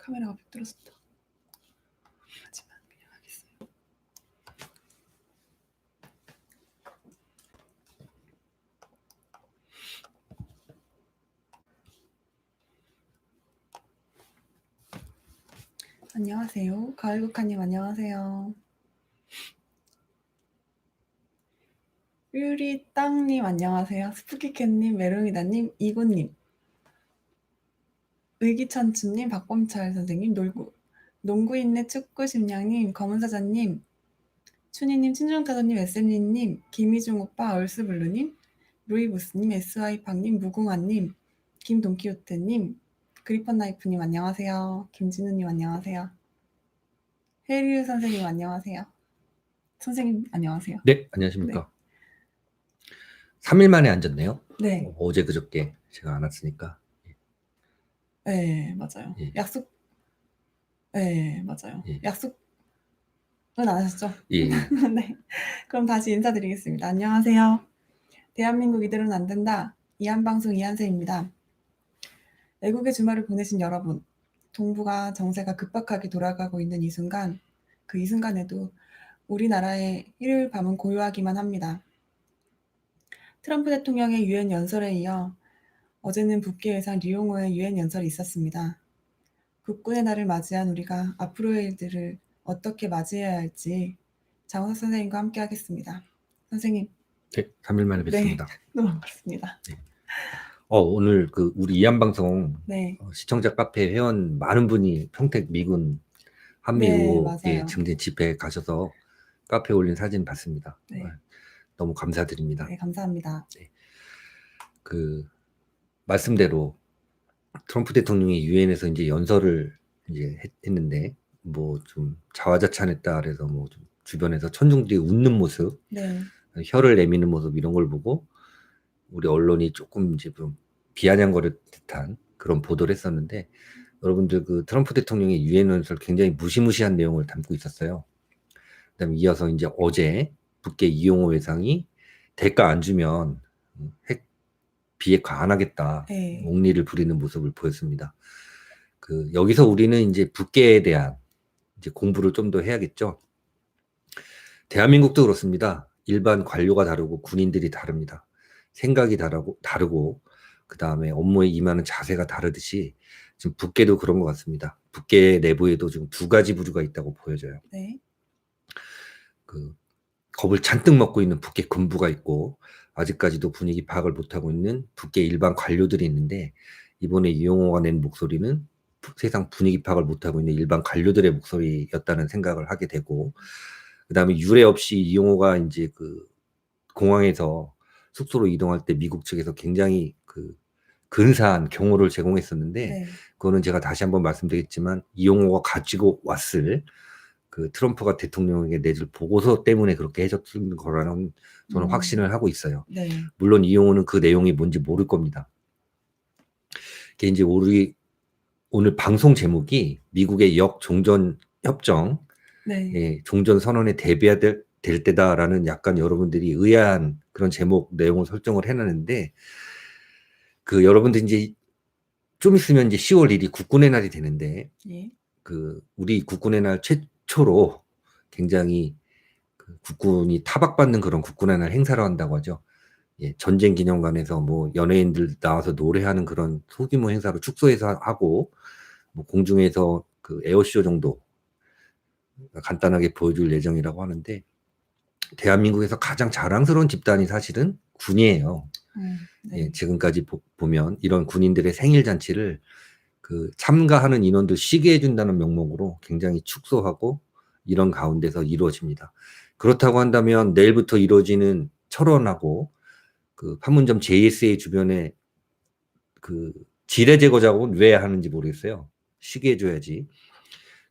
카메라가 비뚤어졌다. 하지만 그냥 하겠어요. 안녕하세요. 가을국화님 안녕하세요. 유리땅님 안녕하세요. 스푸키캣님, 메롱이다님, 이고님, 의기천추님, 박범철 선생님, 농구인네 축구심량님, 검은사자님, 춘희님, 친정타조님, SM님, 김희중 오빠, 얼스블루님, 루이부스님, SY팡님, 무궁화님, 김돈키호테님, 그리펀나이프님 안녕하세요. 김진우님 안녕하세요. 해류 선생님 안녕하세요. 선생님 안녕하세요. 네, 안녕하십니까. 3일 만에 앉았네요. 네. 어제 그저께 제가 안 왔으니까. 네, 맞아요. 예. 약속. 네, 맞아요. 예. 약속은 안 하셨죠? 예. 네. 그럼 다시 인사드리겠습니다. 안녕하세요. 대한민국 이대로는 안 된다. 이한방송 이한세입니다. 애국의 주말을 보내신 여러분, 동북아 정세가 급박하게 돌아가고 있는 이 순간, 이 순간에도 우리나라의 일요일 밤은 고요하기만 합니다. 트럼프 대통령의 유엔 연설에 이어 어제는 북계 외상 리용호의 유엔 연설이 있었습니다. 국군의 날을 맞이한 우리가 앞으로의 일들을 어떻게 맞이해야 할지 장호석 선생님과 함께 하겠습니다. 선생님. 네, 3일 만에 뵙습니다. 네, 너무 반갑습니다. 네. 오늘 우리 이한방송 네. 시청자 카페 회원 많은 분이 평택 미군 한미우 증진 집회 가셔서 카페에 올린 사진 봤습니다. 네. 너무 감사드립니다. 네, 감사합니다. 네. 말씀대로 트럼프 대통령이 유엔에서 이제 연설을 이제 했는데 뭐 좀 자화자찬했다 그래서 뭐 좀 주변에서 천중들이 웃는 모습, 네. 혀를 내미는 모습 이런 걸 보고 우리 언론이 조금 이제 좀 비아냥거릴 듯한 그런 보도를 했었는데 여러분들 트럼프 대통령의 유엔 연설 굉장히 무시무시한 내용을 담고 있었어요. 그다음에 이어서 이제 어제 북계 이용호 외상이 대가 안 주면 핵 비핵화 안 하겠다. 네. 옥리를 부리는 모습을 보였습니다. 여기서 우리는 이제 북계에 대한 이제 공부를 좀 더 해야겠죠. 대한민국도 그렇습니다. 일반 관료가 다르고 군인들이 다릅니다. 생각이 다르고 그 다음에 업무에 임하는 자세가 다르듯이 지금 북계도 그런 것 같습니다. 북계 내부에도 지금 두 가지 부류가 있다고 보여져요. 네. 겁을 잔뜩 먹고 있는 북계 군부가 있고 아직까지도 분위기 파악을 못하고 있는 북계 일반 관료들이 있는데 이번에 이용호가 낸 목소리는 세상 분위기 파악을 못하고 있는 일반 관료들의 목소리였다는 생각을 하게 되고 그 다음에 유례 없이 이용호가 이제 공항에서 숙소로 이동할 때 미국 측에서 굉장히 근사한 경호를 제공했었는데 네. 그거는 제가 다시 한번 말씀드리겠지만 이용호가 가지고 왔을 트럼프가 대통령에게 내줄 보고서 때문에 그렇게 해줬던 거라는 저는 확신을 하고 있어요. 네. 물론 이용호는 그 내용이 뭔지 모를 겁니다. 이게 이제 우리 오늘 방송 제목이 미국의 역종전 협정, 네. 종전 선언에 대비해야 될 때다라는 약간 여러분들이 의아한 그런 제목 내용을 설정을 해놨는데 여러분들 이제 좀 있으면 이제 10월 1일 국군의 날이 되는데 예. 우리 국군의 날 최초로 굉장히 국군이 타박받는 그런 국군의 날 행사를 한다고 하죠. 예, 전쟁 기념관에서 뭐 연예인들 나와서 노래하는 그런 소규모 행사로 축소해서 하고 뭐 공중에서 에어쇼 정도 간단하게 보여줄 예정이라고 하는데 대한민국에서 가장 자랑스러운 집단이 사실은 군이에요. 네. 예, 지금까지 보면 이런 군인들의 생일 잔치를 참가하는 인원들 쉬게 해준다는 명목으로 굉장히 축소하고 이런 가운데서 이루어집니다. 그렇다고 한다면 내일부터 이루어지는 철원하고 판문점 JSA 주변에 지뢰 제거 작업은 왜 하는지 모르겠어요. 쉬게 해줘야지.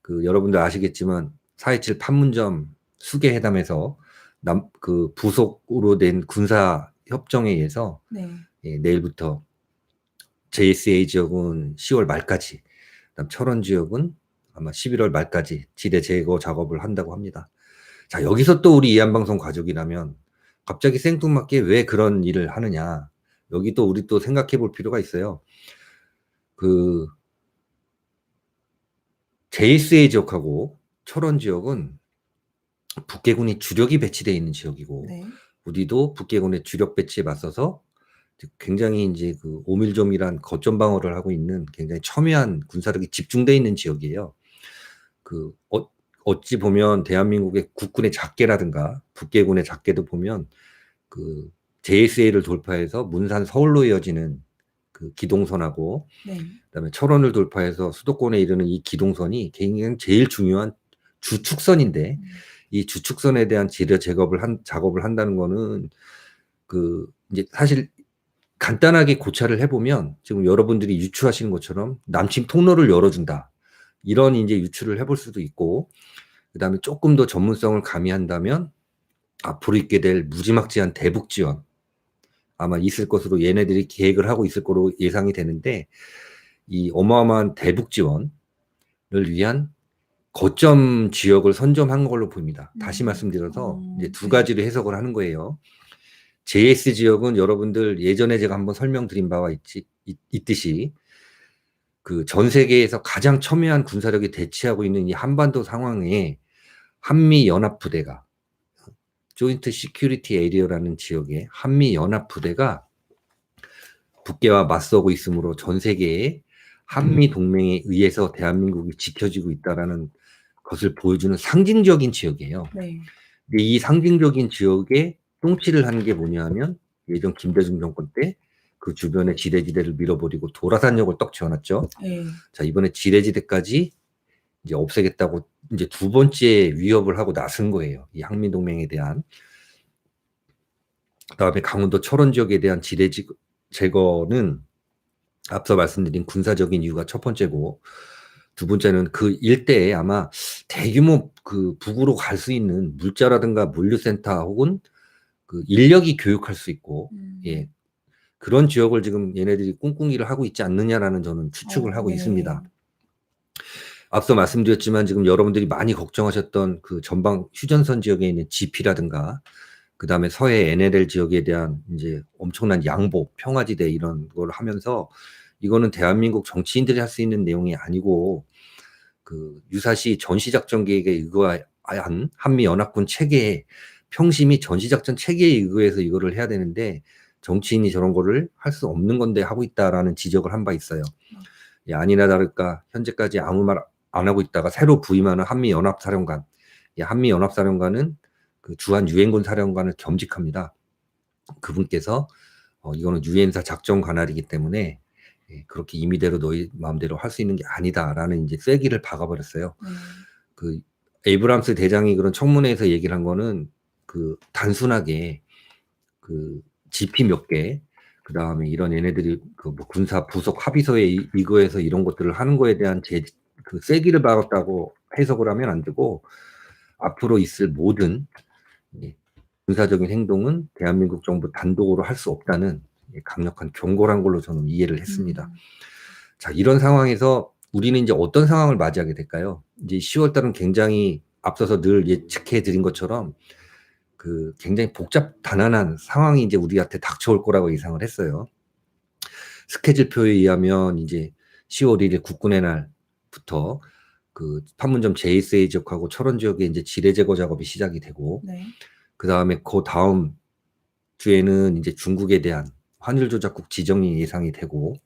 여러분들 아시겠지만 4.27 판문점 수계 회담에서 부속으로 된 군사 협정에 의해서 네. 예, 내일부터 JSA 지역은 10월 말까지, 그다음 철원 지역은 아마 11월 말까지 지대 제거 작업을 한다고 합니다. 자, 여기서 또 우리 이한방송 가족이라면 갑자기 생뚱맞게 왜 그런 일을 하느냐. 여기 또 우리 또 생각해 볼 필요가 있어요. JSA 지역하고 철원 지역은 북계군이 주력이 배치되어 있는 지역이고 네. 우리도 북계군의 주력 배치에 맞서서 굉장히 이제 그 오밀조밀한 거점 방어를 하고 있는 굉장히 첨예한 군사력이 집중되어 있는 지역이에요. 그 어찌 보면 대한민국의 국군의 작계라든가 북계군의 작계도 보면 그 JSA를 돌파해서 문산 서울로 이어지는 그 기동선하고 네. 그다음에 철원을 돌파해서 수도권에 이르는 이 기동선이 굉장히 제일 중요한 주축선인데 이 주축선에 대한 지뢰 작업을 한다는 거는 그 이제 사실 간단하게 고찰을 해보면 지금 여러분들이 유추하시는 것처럼 남침 통로를 열어준다. 이런 이제 유추를 해볼 수도 있고, 그 다음에 조금 더 전문성을 가미한다면 앞으로 있게 될 무지막지한 대북 지원 아마 있을 것으로 얘네들이 계획을 하고 있을 거로 예상이 되는데 이 어마어마한 대북 지원을 위한 거점 지역을 선점한 걸로 보입니다. 다시 말씀드려서 이제 두 네. 가지로 해석을 하는 거예요. JS 지역은 여러분들 예전에 제가 한번 설명드린 바와 있듯이 그 전 세계에서 가장 첨예한 군사력이 대치하고 있는 이 한반도 상황에 한미 연합 부대가 조인트 시큐리티 에리어라는 지역에 한미 연합 부대가 북괴와 맞서고 있으므로 전 세계에 한미 동맹에 의해서 대한민국이 지켜지고 있다라는 것을 보여주는 상징적인 지역이에요. 네. 근데 이 상징적인 지역에 똥치를 하는 게 뭐냐면 예전 김대중 정권 때 그 주변에 지뢰지대를 밀어버리고 도라산역을 떡 지어놨죠. 네. 자, 이번에 지뢰지대까지 이제 없애겠다고 이제 두 번째 위협을 하고 나선 거예요. 이 한미동맹에 대한. 그다음에 강원도 철원 지역에 대한 지뢰 제거는 앞서 말씀드린 군사적인 이유가 첫 번째고 두 번째는 그 일대에 아마 대규모 그 북으로 갈 수 있는 물자라든가 물류센터 혹은 그 인력이 교육할 수 있고 예 그런 지역을 지금 얘네들이 꿍꿍이를 하고 있지 않느냐라는 저는 추측을 하고 네. 있습니다. 앞서 말씀드렸지만 지금 여러분들이 많이 걱정하셨던 그 전방 휴전선 지역에 있는 GP라든가 그 다음에 서해 NLL 지역에 대한 이제 엄청난 양보, 평화지대 이런 걸 하면서 이거는 대한민국 정치인들이 할 수 있는 내용이 아니고 그 유사시 전시작전 계획에 의거한 한미연합군 체계에 평심이 전시작전 체계에 의거해서 이거를 해야 되는데 정치인이 저런 거를 할 수 없는 건데 하고 있다라는 지적을 한 바 있어요. 예, 아니나 다를까 현재까지 아무 말 안 하고 있다가 새로 부임하는 한미연합사령관, 예, 한미연합사령관은 그 주한 유엔군 사령관을 겸직합니다. 그분께서 이거는 유엔사 작전 관할이기 때문에 예, 그렇게 임의대로 너희 마음대로 할 수 있는 게 아니다라는 이제 쐐기를 박아버렸어요. 그 에이브람스 대장이 그런 청문회에서 얘기를 한 거는 그 단순하게 그 GP 몇 개, 그 다음에 이런 얘네들이 그 뭐 군사 부속 합의서에 이거에서 이런 것들을 하는 거에 대한 그 쐐기를 박았다고 해석을 하면 안 되고 앞으로 있을 모든 예, 군사적인 행동은 대한민국 정부 단독으로 할 수 없다는 예, 강력한 경고란 걸로 저는 이해를 했습니다. 자, 이런 상황에서 우리는 이제 어떤 상황을 맞이하게 될까요? 이제 10월 달은 굉장히 앞서서 늘 예측해 드린 것처럼 그 굉장히 복잡단안한 상황이 이제 우리한테 닥쳐올 거라고 예상을 했어요. 스케줄표에 의하면 이제 10월 1일 국군의 날부터 그 판문점 JSA 지역하고 철원 지역에 이제 지뢰 제거 작업이 시작이 되고 네. 그 다음에 그 다음 주에는 이제 중국에 대한 환율 조작국 지정이 예상이 되고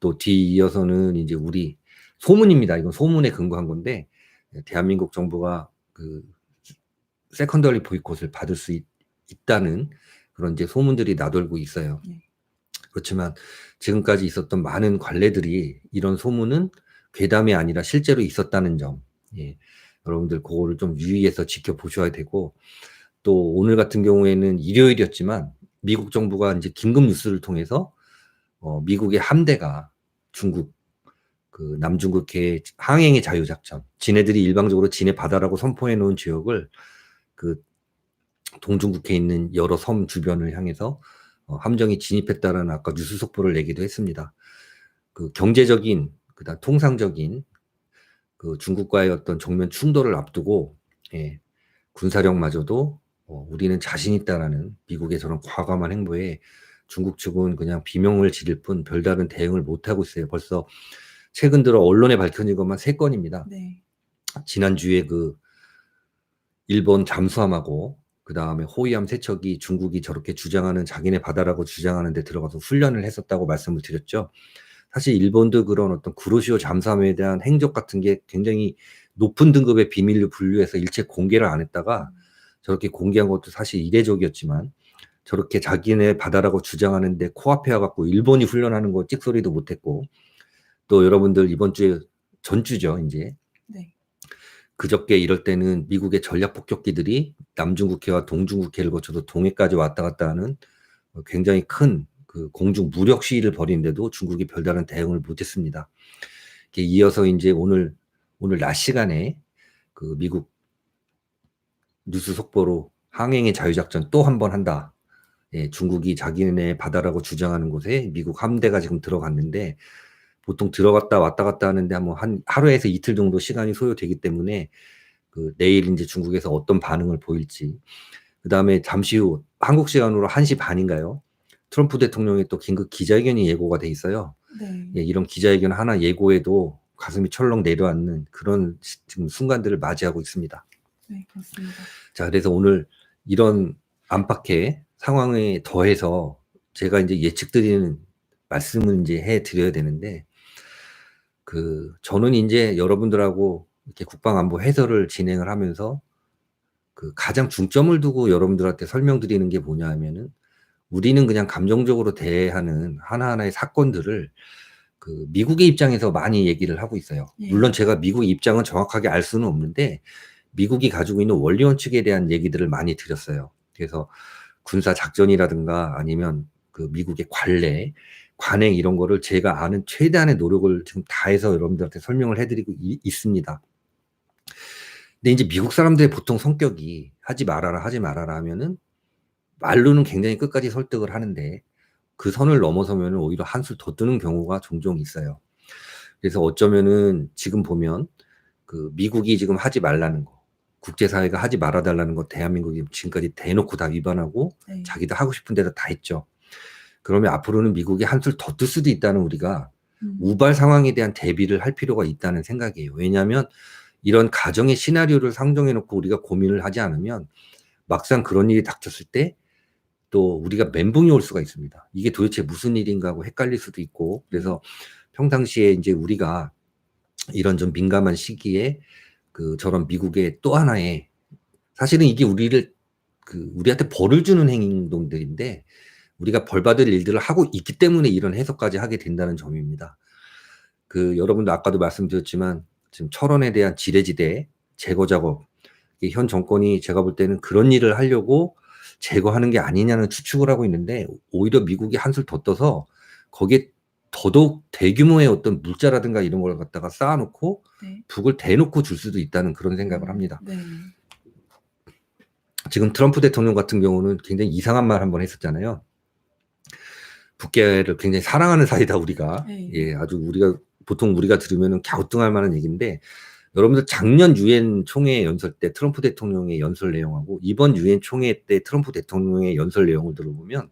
또 뒤이어서는 이제 우리 소문입니다. 이건 소문에 근거한 건데 대한민국 정부가 그 세컨더리 보이콧을 받을 수 있다는 그런 이제 소문들이 나돌고 있어요. 네. 그렇지만 지금까지 있었던 많은 관례들이 이런 소문은 괴담이 아니라 실제로 있었다는 점, 예, 여러분들 그거를 좀 유의해서 지켜보셔야 되고 또 오늘 같은 경우에는 일요일이었지만 미국 정부가 이제 긴급 뉴스를 통해서 미국의 함대가 중국 그 남중국해 항행의 자유작전, 지네들이 일방적으로 지네 바다라고 선포해 놓은 지역을 그 동중국해에 있는 여러 섬 주변을 향해서 함정이 진입했다라는 아까 뉴스 속보를 내기도 했습니다. 그 경제적인 그다음 통상적인 그 중국과의 어떤 정면 충돌을 앞두고 예, 군사력마저도 우리는 자신 있다라는 미국의 저런 과감한 행보에 중국 측은 그냥 비명을 지를 뿐 별다른 대응을 못 하고 있어요. 벌써 최근 들어 언론에 밝혀진 것만 3건입니다. 네. 지난주에 그 일본 잠수함하고 그다음에 호위함 세척이 중국이 저렇게 주장하는 자기네 바다라고 주장하는 데 들어가서 훈련을 했었다고 말씀을 드렸죠. 사실 일본도 그런 어떤 구로시오 잠수함에 대한 행적 같은 게 굉장히 높은 등급의 비밀로 분류해서 일체 공개를 안 했다가 저렇게 공개한 것도 사실 이례적이었지만 저렇게 자기네 바다라고 주장하는데 코앞에 와갖고 일본이 훈련하는 거 찍소리도 못했고 또 여러분들 이번 주에 전주죠 이제 네. 그저께 이럴 때는 미국의 전략 폭격기들이 남중국해와 동중국해를 거쳐서 동해까지 왔다 갔다 하는 굉장히 큰 그 공중 무력 시위를 벌이는데도 중국이 별다른 대응을 못했습니다. 이어서 이제 오늘 낮 시간에 그 미국 뉴스 속보로 항행의 자유작전 또 한 번 한다. 예, 중국이 자기네 바다라고 주장하는 곳에 미국 함대가 지금 들어갔는데 보통 들어갔다 왔다 갔다 하는데 뭐 한 하루에서 이틀 정도 시간이 소요되기 때문에 그 내일 이제 중국에서 어떤 반응을 보일지 그다음에 잠시 후 한국 시간으로 1시 반인가요? 트럼프 대통령의 또 긴급 기자회견이 예고가 돼 있어요. 네. 예, 이런 기자회견 하나 예고에도 가슴이 철렁 내려앉는 그런 지금 순간들을 맞이하고 있습니다. 네, 그렇습니다. 자, 그래서 오늘 이런 안팎의 상황에 더해서 제가 이제 예측드리는 말씀을 이제 해드려야 되는데, 저는 이제 여러분들하고 이렇게 국방안보 해설을 진행을 하면서 그 가장 중점을 두고 여러분들한테 설명드리는 게 뭐냐 하면은 우리는 그냥 감정적으로 대하는 하나하나의 사건들을 그 미국의 입장에서 많이 얘기를 하고 있어요. 예. 물론 제가 미국의 입장은 정확하게 알 수는 없는데 미국이 가지고 있는 원리 원칙에 대한 얘기들을 많이 드렸어요. 그래서 군사 작전이라든가 아니면 그 미국의 관행 이런 거를 제가 아는 최대한의 노력을 지금 다해서 여러분들한테 설명을 해드리고 있습니다. 근데 이제 미국 사람들의 보통 성격이 하지 말아라 하면은 말로는 굉장히 끝까지 설득을 하는데 그 선을 넘어서면 오히려 한술 더 뜨는 경우가 종종 있어요. 그래서 어쩌면은 지금 보면 그 미국이 지금 하지 말라는 거, 국제사회가 하지 말아달라는 거 대한민국이 지금까지 대놓고 다 위반하고 네. 자기도 하고 싶은 대로 다 했죠. 그러면 앞으로는 미국이 한술 더 뜰 수도 있다는 우리가 우발 상황에 대한 대비를 할 필요가 있다는 생각이에요. 왜냐하면 이런 가정의 시나리오를 상정해놓고 우리가 고민을 하지 않으면 막상 그런 일이 닥쳤을 때 또 우리가 멘붕이 올 수가 있습니다. 이게 도대체 무슨 일인가 하고 헷갈릴 수도 있고 그래서 평상시에 이제 우리가 이런 좀 민감한 시기에 저런 미국의 또 하나의 사실은 이게 우리한테 벌을 주는 행동들인데 우리가 벌 받을 일들을 하고 있기 때문에 이런 해석까지 하게 된다는 점입니다. 여러분도 아까도 말씀드렸지만 지금 철원에 대한 지뢰지대 제거 작업 현 정권이 제가 볼 때는 그런 일을 하려고 제거하는 게 아니냐는 추측을 하고 있는데 오히려 미국이 한술 더 떠서 거기에 더더욱 대규모의 어떤 물자라든가 이런 걸 갖다가 쌓아놓고 네. 북을 대놓고 줄 수도 있다는 그런 생각을 합니다. 네. 지금 트럼프 대통령 같은 경우는 굉장히 이상한 말 한번 했었잖아요. 북계를 굉장히 사랑하는 사이다 우리가. 네. 예, 아주 보통 우리가 들으면은 갸우뚱할 만한 얘기인데 여러분들 작년 유엔 총회 연설 때 트럼프 대통령의 연설 내용하고 이번 유엔 총회 때 트럼프 대통령의 연설 내용을 들어보면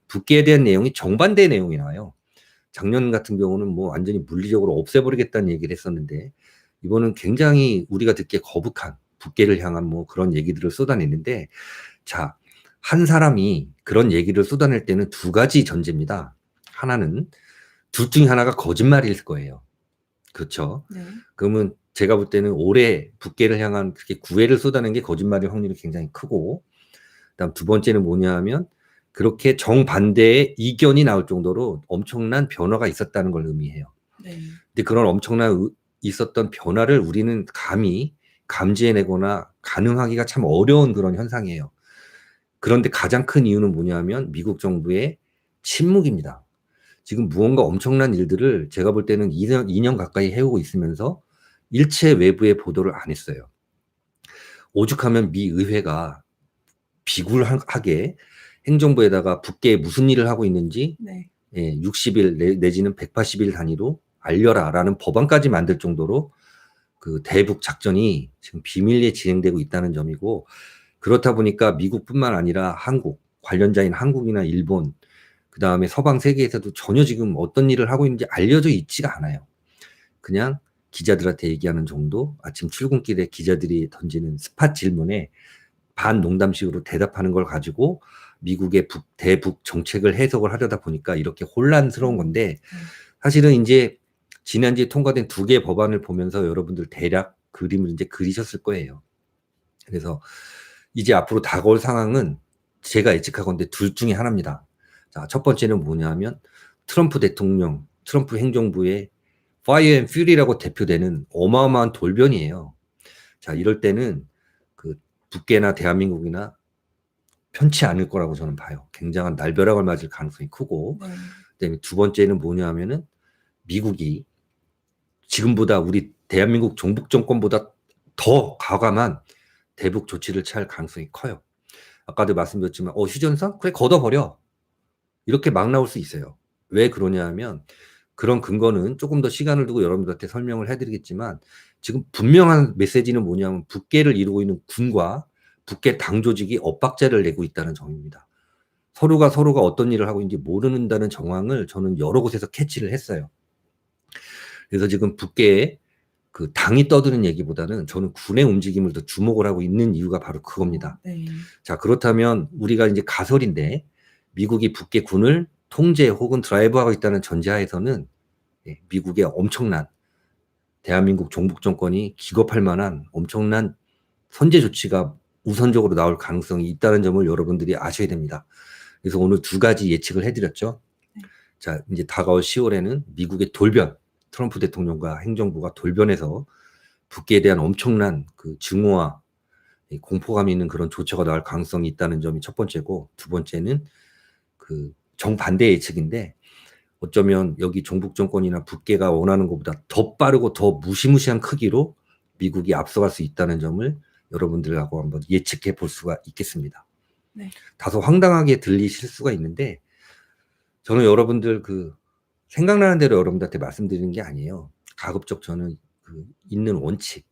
북계에 대한 내용이 정반대의 내용이 나와요. 작년 같은 경우는 뭐 완전히 물리적으로 없애버리겠다는 얘기를 했었는데 이번은 굉장히 우리가 듣기에 거북한 북계를 향한 뭐 그런 얘기들을 쏟아내는데 자, 한 사람이 그런 얘기를 쏟아낼 때는 두 가지 전제입니다. 하나는 둘 중에 하나가 거짓말일 거예요. 그렇죠? 네. 그러면 제가 볼 때는 올해 북계를 향한 그렇게 구애를 쏟아낸 게 거짓말일 확률이 굉장히 크고 그다음 두 번째는 뭐냐 하면 그렇게 정반대의 이견이 나올 정도로 엄청난 변화가 있었다는 걸 의미해요. 네. 근데 그런 엄청난 있었던 변화를 우리는 감히 감지해내거나 가능하기가 참 어려운 그런 현상이에요. 그런데 가장 큰 이유는 뭐냐 하면 미국 정부의 침묵입니다. 지금 무언가 엄청난 일들을 제가 볼 때는 2년 가까이 해오고 있으면서 일체 외부에 보도를 안 했어요. 오죽하면 미 의회가 비굴하게 행정부에다가 북계에 무슨 일을 하고 있는지 네. 60일 내지는 180일 단위로 알려라라는 법안까지 만들 정도로 그 대북 작전이 지금 비밀리에 진행되고 있다는 점이고 그렇다 보니까 미국뿐만 아니라 한국, 관련자인 한국이나 일본, 그 다음에 서방 세계에서도 전혀 지금 어떤 일을 하고 있는지 알려져 있지가 않아요. 그냥 기자들한테 얘기하는 정도, 아침 출근길에 기자들이 던지는 스팟 질문에 반 농담식으로 대답하는 걸 가지고 미국의 대북 정책을 해석을 하려다 보니까 이렇게 혼란스러운 건데, 사실은 이제 지난주에 통과된 2개의 법안을 보면서 여러분들 대략 그림을 이제 그리셨을 거예요. 그래서 이제 앞으로 다가올 상황은 제가 예측하건대 둘 중에 하나입니다. 자, 첫 번째는 뭐냐면 트럼프 대통령, 트럼프 행정부의 Fire and Fury라고 대표되는 어마어마한 돌변이에요. 자, 이럴 때는 그 북계나 대한민국이나 편치 않을 거라고 저는 봐요. 굉장한 날벼락을 맞을 가능성이 크고, 그다음에 두 번째는 뭐냐면은 미국이 지금보다 우리 대한민국 종북 정권보다 더 과감한 대북 조치를 취할 가능성이 커요. 아까도 말씀드렸지만 휴전선? 그래 걷어버려. 이렇게 막 나올 수 있어요. 왜 그러냐 하면 그런 근거는 조금 더 시간을 두고 여러분들한테 설명을 해드리겠지만, 지금 분명한 메시지는 뭐냐면 북계를 이루고 있는 군과 북계 당 조직이 엇박자를 내고 있다는 점입니다. 서로가 어떤 일을 하고 있는지 모르는다는 정황을 저는 여러 곳에서 캐치를 했어요. 그래서 지금 북계에 그 당이 떠드는 얘기보다는 저는 군의 움직임을 더 주목을 하고 있는 이유가 바로 그겁니다. 자, 그렇다면 우리가 이제 가설인데 미국이 북계 군을 통제 혹은 드라이브하고 있다는 전제하에서는 미국의 엄청난 대한민국 종북 정권이 기겁할 만한 엄청난 선제 조치가 우선적으로 나올 가능성이 있다는 점을 여러분들이 아셔야 됩니다. 그래서 오늘 2가지 예측을 해드렸죠. 자, 이제 다가올 10월에는 미국의 돌변, 트럼프 대통령과 행정부가 돌변해서 북계에 대한 엄청난 그 증오와 공포감이 있는 그런 조처가 나올 가능성이 있다는 점이 첫 번째고, 두 번째는 그 정반대 예측인데 어쩌면 여기 종북 정권이나 북계가 원하는 것보다 더 빠르고 더 무시무시한 크기로 미국이 앞서갈 수 있다는 점을 여러분들하고 한번 예측해 볼 수가 있겠습니다. 다소 황당하게 들리실 수가 있는데 저는 여러분들 그 생각나는 대로 여러분들한테 말씀드리는 게 아니에요. 가급적 저는 그 있는 원칙,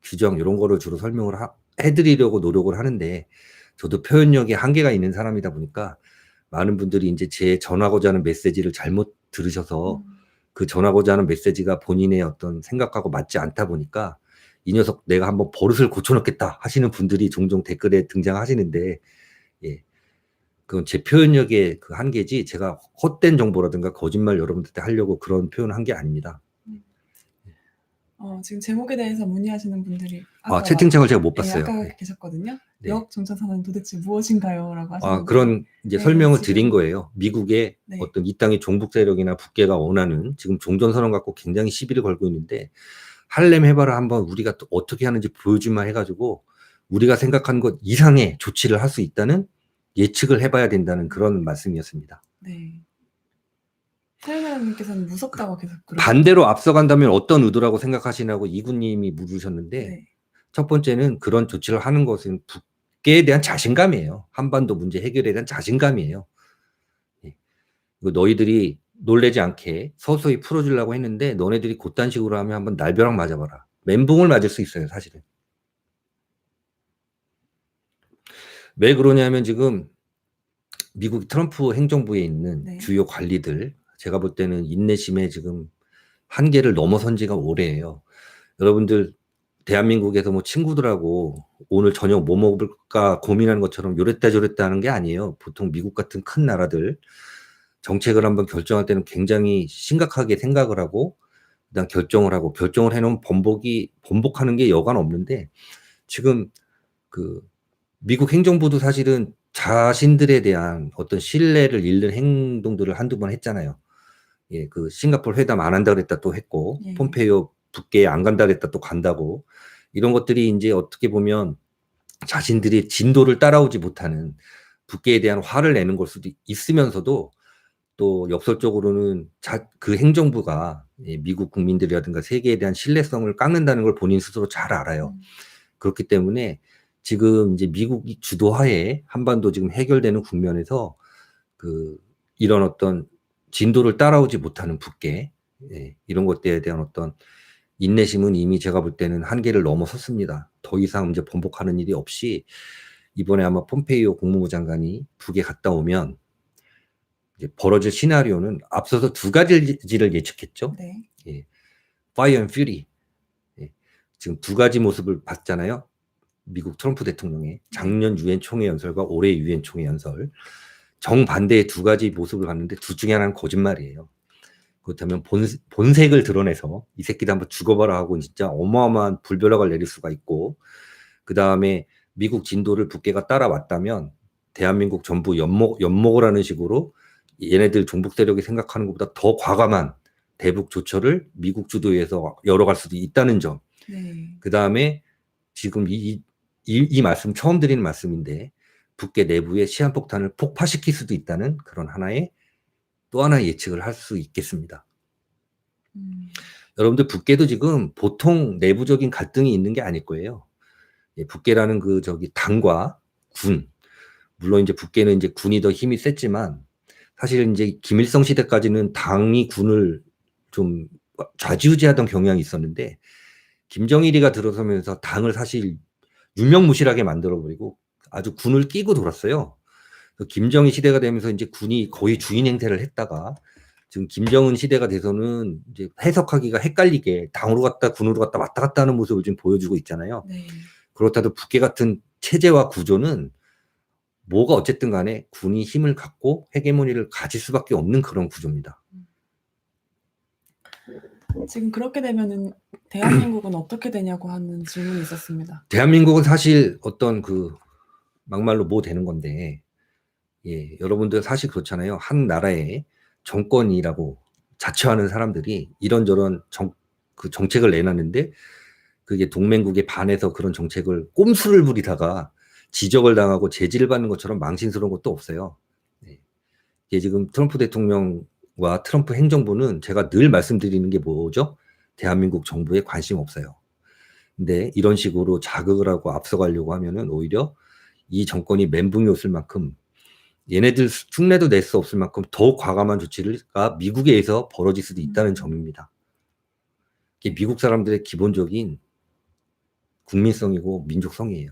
규정 이런 거를 주로 설명을 해드리려고 노력을 하는데, 저도 표현력에 한계가 있는 사람이다 보니까 많은 분들이 이제 제 전하고자 하는 메시지를 잘못 들으셔서 그 전하고자 하는 메시지가 본인의 어떤 생각하고 맞지 않다 보니까 이 녀석 내가 한번 버릇을 고쳐놓겠다 하시는 분들이 종종 댓글에 등장하시는데, 그건 제 표현력의 그 한계지 제가 헛된 정보라든가 거짓말 여러분들한테 하려고 그런 표현을 한 게 아닙니다. 지금 제목에 대해서 문의하시는 분들이 채팅창을 제가 못 봤어요. 아까 계셨거든요. 역종전선언은 도대체 무엇인가요? 라고 하시는데 그런 이제 설명을 드린 거예요. 미국의 어떤 이 땅의 종북 세력이나 북계가 원하는 지금 종전선언 갖고 굉장히 시비를 걸고 있는데, 할렘 해봐라 한번 우리가 또 어떻게 하는지 보여주만 해가지고 우리가 생각한 것 이상의 조치를 할 수 있다는 예측을 해봐야 된다는 그런 말씀이었습니다. 사연자님께서는 무섭다고 계속 반대로 앞서간다면 어떤 의도라고 생각하시냐고 이군님이 물으셨는데, 첫 번째는 그런 조치를 하는 것은 북계에 대한 자신감이에요. 한반도 문제 해결에 대한 자신감이에요. 이거 너희들이 놀래지 않게 서서히 풀어주려고 했는데 너네들이 그딴 식으로 하면 한번 날벼락 맞아봐라. 멘붕을 맞을 수 있어요, 사실은. 왜 그러냐면 지금 미국 트럼프 행정부에 있는 주요 관리들, 제가 볼 때는 인내심에 지금 한계를 넘어선 지가 오래예요. 여러분들 대한민국에서 뭐 친구들하고 오늘 저녁 뭐 먹을까 고민하는 것처럼 요랬다 저랬다 하는 게 아니에요. 보통 미국 같은 큰 나라들 정책을 한번 결정할 때는 굉장히 심각하게 생각을 하고 그다음 결정을 해놓으면 번복하는 게 여간 없는데, 지금 그 미국 행정부도 사실은 자신들에 대한 어떤 신뢰를 잃는 행동들을 한두 번 했잖아요. 그 싱가포르 회담 안 한다 그랬다 또 했고, 폼페이오 북계에 안 간다 그랬다 또 간다고, 이런 것들이 이제 어떻게 보면 자신들이 진도를 따라오지 못하는 북계에 대한 화를 내는 걸 수도 있으면서도, 또 역설적으로는 그 행정부가 미국 국민들이라든가 세계에 대한 신뢰성을 깎는다는 걸 본인 스스로 잘 알아요. 그렇기 때문에 지금 이제 미국이 주도하에 한반도 지금 해결되는 국면에서 이런 어떤 진도를 따라오지 못하는 북계, 이런 것들에 대한 어떤 인내심은 이미 제가 볼 때는 한계를 넘어섰습니다. 더 이상 이제 번복하는 일이 없이 이번에 아마 폼페이오 국무부 장관이 북에 갔다 오면 이제 벌어질 시나리오는 앞서서 2가지를 예측했죠. Fire and Fury. 예, 지금 두 가지 모습을 봤잖아요. 미국 트럼프 대통령의 작년 유엔 총회 연설과 올해 유엔 총회 연설. 정반대의 두 가지 모습을 봤는데 둘 중에 하나는 거짓말이에요. 그렇다면 본색을 드러내서 이 새끼들 한번 죽어봐라 하고 진짜 어마어마한 불벼락을 내릴 수가 있고, 그 다음에 미국 진도를 북괴가 따라왔다면 대한민국 전부 엿먹을 하는 식으로 얘네들 종북 세력이 생각하는 것보다 더 과감한 대북 조처를 미국 주도에서 열어갈 수도 있다는 점. 네. 그 다음에 지금 이 말씀 처음 드리는 말씀인데, 북괴 내부의 시한폭탄을 폭파시킬 수도 있다는 그런 또 하나의 예측을 할 수 있겠습니다. 여러분들 북괴도 지금 보통 내부적인 갈등이 있는 게 아닐 거예요. 예, 북괴라는 당과 군, 물론 이제 북괴는 이제 군이 더 힘이 셌지만 사실 이제 김일성 시대까지는 당이 군을 좀 좌지우지하던 경향이 있었는데, 김정일이가 들어서면서 당을 사실 유명무실하게 만들어버리고 아주 군을 끼고 돌았어요. 김정일 시대가 되면서 이제 군이 거의 주인 행세를 했다가 지금 김정은 시대가 돼서는 이제 해석하기가 헷갈리게 당으로 갔다 군으로 갔다 왔다 갔다 하는 모습을 지금 보여주고 있잖아요. 네. 그렇다도 북괴 같은 체제와 구조는 뭐가 어쨌든 간에 군이 힘을 갖고 헤게모니를 가질 수밖에 없는 그런 구조입니다. 지금 그렇게 되면은 대한민국은 어떻게 되냐고 하는 질문이 있었습니다. 대한민국은 사실 어떤 막말로 뭐 되는 건데, 예, 여러분들 사실 그렇잖아요. 한 나라의 정권이라고 자처하는 사람들이 이런저런 정책을 내놨는데 그게 동맹국에 반해서 그런 정책을 꼼수를 부리다가 지적을 당하고 제지를 받는 것처럼 망신스러운 것도 없어요. 네. 이게 지금 트럼프 대통령과 트럼프 행정부는 제가 늘 말씀드리는 게 뭐죠? 대한민국 정부에 관심 없어요. 근데 이런 식으로 자극을 하고 앞서가려고 하면은 오히려 이 정권이 멘붕이 없을 만큼, 얘네들 흉내도 낼 수 없을 만큼 더 과감한 조치가 미국에 의해서 벌어질 수도 있다는 점입니다. 이게 미국 사람들의 기본적인 국민성이고 민족성이에요.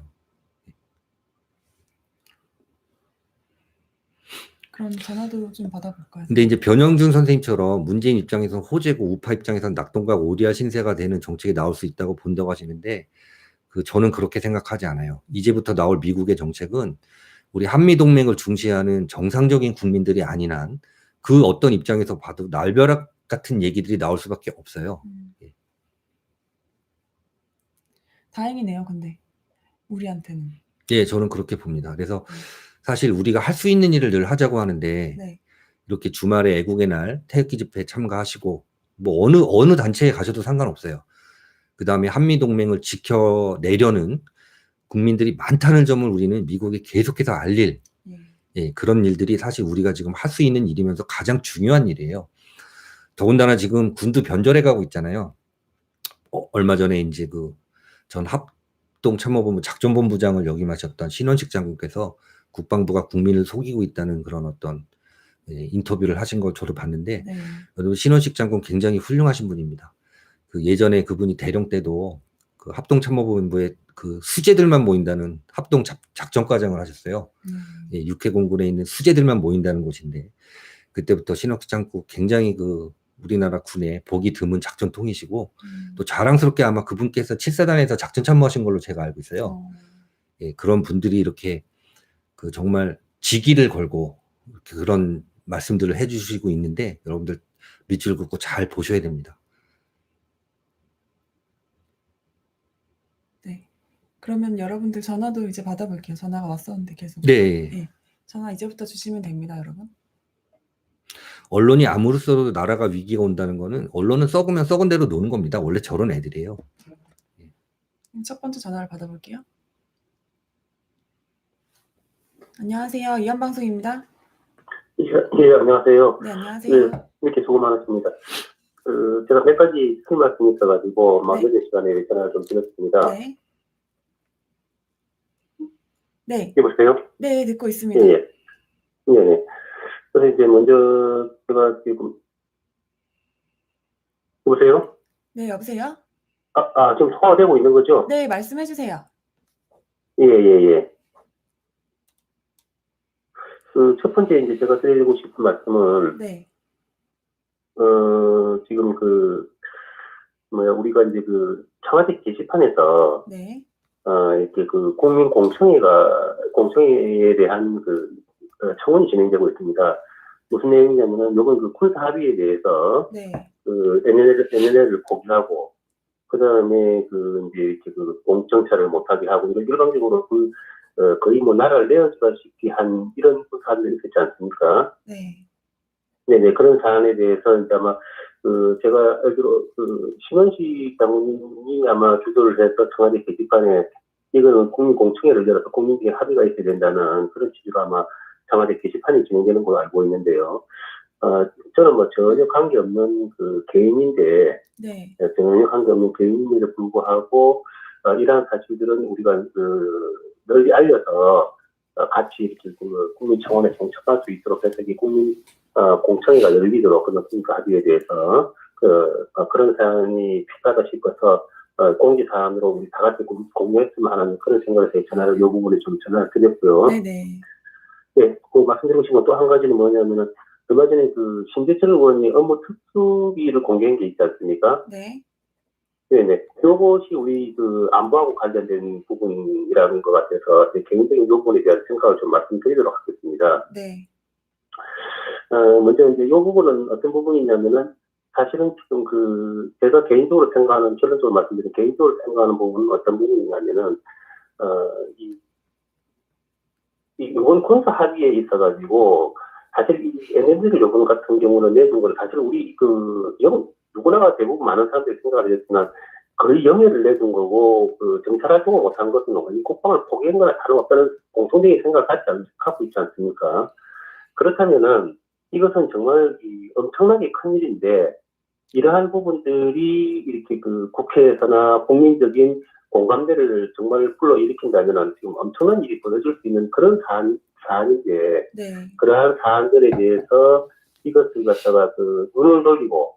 그럼 전화도 좀 받아볼까요? 근데 이제 변영준 선생님처럼 문재인 입장에서는 호재고 우파 입장에서는 낙동강 오리아 신세가 되는 정책이 나올 수 있다고 본다고 하시는데, 저는 그렇게 생각하지 않아요. 이제부터 나올 미국의 정책은 우리 한미동맹을 중시하는 정상적인 국민들이 아닌 한 그 어떤 입장에서 봐도 날벼락 같은 얘기들이 나올 수밖에 없어요. 예. 다행이네요, 근데 우리한테는. 예, 저는 그렇게 봅니다. 그래서 사실 우리가 할 수 있는 일을 늘 하자고 하는데, 네. 이렇게 주말에 애국의 날 태극기 집회 참가하시고 뭐 어느 단체에 가셔도 상관없어요. 그 다음에 한미동맹을 지켜내려는 국민들이 많다는 점을 우리는 미국에 계속해서 알릴, 예, 그런 일들이 사실 우리가 지금 할 수 있는 일이면서 가장 중요한 일이에요. 더군다나 지금 군도 변절해 가고 있잖아요. 얼마 전에 이제 전 합동참모본부 작전본부장을 역임하셨던 신원식 장군께서 국방부가 국민을 속이고 있다는 그런 어떤, 예, 인터뷰를 하신 걸 저도 봤는데, 네. 여러분 신원식 장군 굉장히 훌륭하신 분입니다. 예전에 그분이 대령 때도 합동참모본부에 수재들만 모인다는 합동 작전과장을 하셨어요. 예, 육해공군에 있는 수재들만 모인다는 곳인데, 그때부터 신원식 장군 굉장히 우리나라 군에 보기 드문 작전통이시고, 또 자랑스럽게 아마 그분께서 7사단에서 작전 참모하신 걸로 제가 알고 있어요. 예, 그런 분들이 이렇게 정말 직위를 걸고 이렇게 그런 말씀들을 해주시고 있는데, 여러분들 밑줄 긋고 잘 보셔야 됩니다. 네. 그러면 여러분들 전화도 이제 받아볼게요. 전화가 왔었는데 계속. 네. 네. 전화 이제부터 주시면 됩니다, 여러분. 언론이 아무리 써도 나라가 위기가 온다는 거는, 언론은 썩으면 썩은 대로 노는 겁니다. 원래 저런 애들이에요. 첫 번째 전화를 받아볼게요. 안녕하세요. 이한방송입니다. 예, 안녕하세요. 네, 안녕하세요. 네, 이렇게 수고 많으십니다. 제가 몇 가지 큰 말씀이 있어가지고, 마무리 시간에 전화를 좀 드렸습니다. 네. 네. 여보세요? 네, 듣고 있습니다. 예, 예. 예, 네. 그래서 이제 먼저, 제가 지금, 여보세요? 네, 여보세요? 지금 통화되고 있는 거죠? 네, 말씀해주세요. 예, 예, 예. 첫 번째 이제 제가 드리고 싶은 말씀은, 네. 지금 우리가 이제 그 청와대 게시판에서 네. 이렇게 그 국민 공청회에 대한 그 청원이 진행되고 있습니다. 무슨 내용이냐면은 요건 그 콘사 합의에 대해서 네. 그 NLL을 포기하고 그다음에 그 이제 이렇게 그 공청차를 못하게 하고 이런 일방적으로 그 거의 뭐 나라를 내어주다시피 한 이런 사안들이 있었지 않습니까? 네. 네네 그런 사안에 대해서 이제 아마 그 제가 알기로 그 신원식 장관님이 아마 주도를 해서 청와대 게시판에 이거는 국민 공청회를 열어서 국민들의 합의가 있어야 된다는 그런 취지로 아마 청와대 게시판이 진행되는 걸로 알고 있는데요. 저는 뭐 전혀 관계없는 그 개인인데 네. 전혀 관계없는 개인임에도 불구하고 이러한 사실들은 우리가 널리 알려서 같이 이렇게 그 국민청원에 정착할 수 있도록 해서 이 국민 공청회가 열리도록 그런 합의에 대해서 그런 사안이 필요하다 싶어서 공지사안으로 우리 다 같이 공유했으면 하는 그런 생각에서 전화를 요 부분에 좀 전화를 드렸고요. 네네. 네, 그 말씀드리고 싶은 건 또 한 가지는 뭐냐면은 얼마 전에 그 심재철 의원이 업무 특수비를 공개한 게 있지 않습니까? 네. 네네. 요것이 우리 그 안보하고 관련된 부분이라는 것 같아서 제 개인적인 요 부분에 대한 생각을 좀 말씀드리도록 하겠습니다. 네. 먼저 이제 요 부분은 어떤 부분이냐면은 사실은 지금 그 제가 개인적으로 생각하는 결론적으로 말씀드린 개인적으로 생각하는 부분은 어떤 부분이냐면은 이번 콘사 합의에 있어가지고 사실 이 NLL 요금 같은 경우는 내준 걸 사실 우리 누구나가 대부분 많은 사람들이 생각을 했지만 거의 영예를 내준 거고 그 정찰 활동을 못한 것은 이 국방을 포기한 거나 다름없다는 공통적인 생각을 갖고 있지 않습니까? 그렇다면은 이것은 정말 엄청나게 큰 일인데 이러한 부분들이 이렇게 그 국회에서나 국민적인 공감대를 정말 불러일으킨다면 지금 엄청난 일이 벌어질 수 있는 그런 사안인데 네. 그러한 사안들에 대해서 이것을 갖다가 그 눈을 돌리고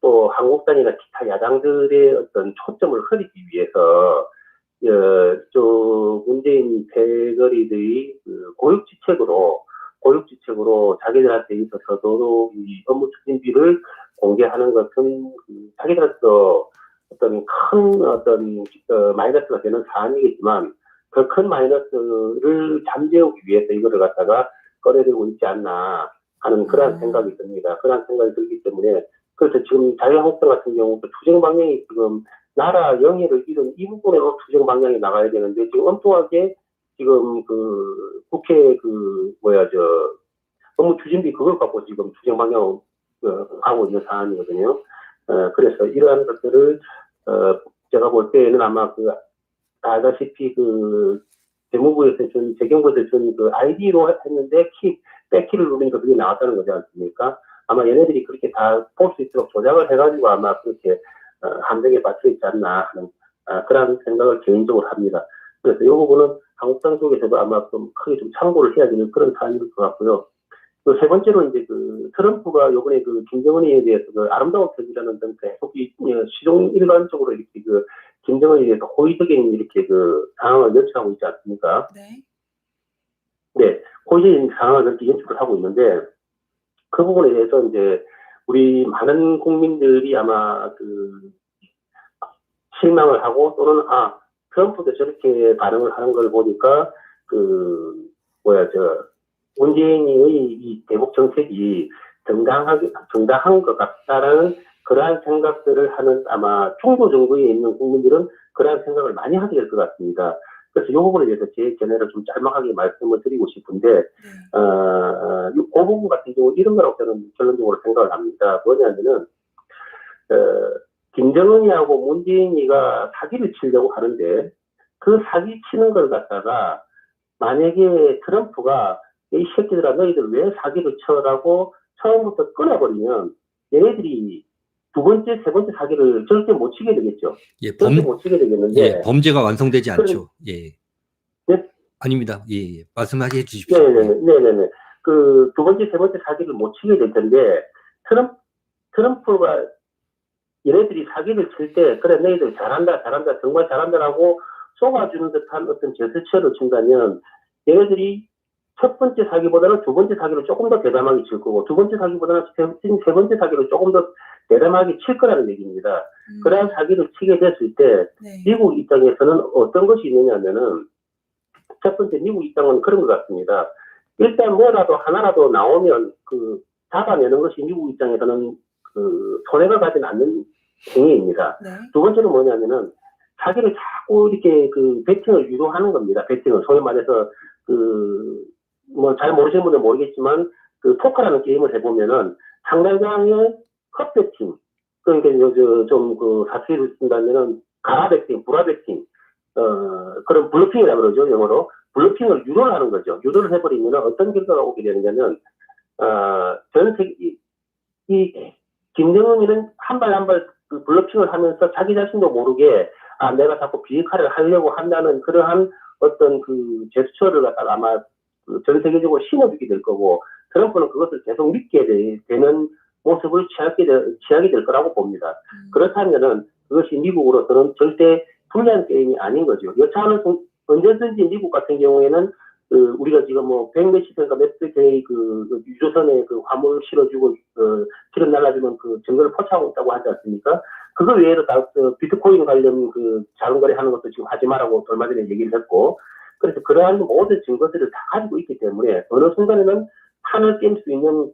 또 한국당이나 기타 야당들의 어떤 초점을 흐리기 위해서 문재인 패거리들이 그 고육지책으로 자기들한테 있어서도 이 업무 추진비를 공개하는 것은 자기들한테도 어떤 큰 마이너스가 되는 사안이겠지만 그 큰 마이너스를 잠재우기 위해서 이거를 갖다가 꺼내들고 있지 않나 하는 그런 생각이 듭니다. 그런 생각이 들기 때문에 그래서 지금 자유한국당 같은 경우도 투쟁 방향이 지금 나라 영예를 잃은 이 부분으로 투쟁 방향이 나가야 되는데 지금 엉뚱하게 지금 그 국회 업무 추진비 그걸 갖고 지금 투쟁 방향을 하고 있는 사안이거든요. 그래서 이러한 것들을 제가 볼 때에는 아마 알다시피 재무부에서 재경부에서 준 아이디로 했는데 백키를 누르니까 그게 나왔다는 거지 않습니까? 아마 얘네들이 그렇게 다 볼 수 있도록 조작을 해가지고 아마 그렇게 함정에 받쳐 있지 않나 하는 그런 생각을 개인적으로 합니다. 그래서 이 부분은 한국당 쪽에서도 아마 좀 크게 좀 참고를 해야 되는 그런 사안일 것 같고요. 세 번째로 이제 트럼프가 요번에 김정은에 대해서 아름다운 편지라는 등 계속 시종 일반적으로 이렇게 김정은에 대해서 호의적인 이렇게 상황을 연출하고 있지 않습니까? 네. 네, 호의적인 상황을 그렇게 연출을 하고 있는데 그 부분에 대해서 이제 우리 많은 국민들이 아마 실망을 하고 또는 트럼프도 저렇게 반응을 하는 걸 보니까 문재인의 이 대북 정책이 정당한 것 같다라는 그러한 생각들을 하는 아마 중도 정부에 있는 국민들은 그러한 생각을 많이 하게 될 것 같습니다. 그래서 이 부분에 대해서 제 견해를 좀 짤막하게 말씀을 드리고 싶은데, 그 부분 같은 경우 이런 거라고 저는 결론적으로 생각을 합니다. 뭐냐면은, 김정은이하고 문재인이가 사기를 치려고 하는데, 그 사기 치는 걸 갖다가 만약에 트럼프가 이 새끼들아 너희들 왜 사기를 쳐라고 처음부터 끊어버리면 얘네들이 두 번째, 세 번째 사기를 절대 못 치게 되겠죠. 절대 못 치게 되겠는데. 예, 범죄가 완성되지 않죠. 예. 네? 아닙니다. 예, 말씀하게 해주십시오. 네네네. 두 번째, 세 번째 사기를 못 치게 될 텐데, 트럼프가 얘네들이 사기를 칠 때, 그래, 너희들 잘한다, 정말 잘한다라고 쏘아주는 듯한 어떤 제스처를 친다면, 얘네들이 첫 번째 사기보다는 두 번째 사기를 조금 더 대담하게 칠 거고, 두 번째 사기보다는 세 번째 사기를 조금 더 대담하게 칠 거라는 얘기입니다. 그러한 사기를 치게 됐을 때 네. 미국 입장에서는 어떤 것이 있느냐면은 첫 번째 미국 입장은 그런 것 같습니다. 일단 뭐라도 하나라도 나오면 그 잡아내는 것이 미국 입장에서는 그 손해가 가진 않는 행위입니다. 네. 두 번째는 뭐냐면은 자기를 자꾸 이렇게 그 베팅을 유도하는 겁니다. 베팅을 소위 말해서 그 뭐 잘 모르시는 분들 모르겠지만 그 포커라는 게임을 해보면은 상대방의 컷베팅 그러니까 좀그 사투리를 쓴다면은 가라 베팅, 부라 베팅 그런 블러핑이라고 그러죠 영어로 블러핑을 유도를 하는 거죠. 유도를 해버리면 어떤 결과가 오게 되느냐면 전 세계 이 김정은이는 한 발 한 발 그 블러핑을 하면서 자기 자신도 모르게 내가 자꾸 비핵화를 하려고 한다는 그러한 어떤 그 제스처를 갖다가 아마 전 세계적으로 심어주게 될 거고 트럼프는 그것을 계속 믿게 되는 모습을 취하게 될 거라고 봅니다. 그렇다면은 그것이 미국으로서는 절대 불리한 게임이 아닌 거죠. 여차하는 언제든지 미국 같은 경우에는 우리가 지금 뭐 100몇십인가 몇백 개의 그 유조선에 그 화물 실어주고 기름 날라주면 그 증거를 포착하고 있다고 하지 않습니까? 그거 외에도 다 비트코인 관련 그 자금 거래하는 것도 지금 하지 말라고 얼마 전에 얘기를 했고 그래서 그러한 모든 증거들을 다 가지고 있기 때문에 어느 순간에는 판을 깰 수 있는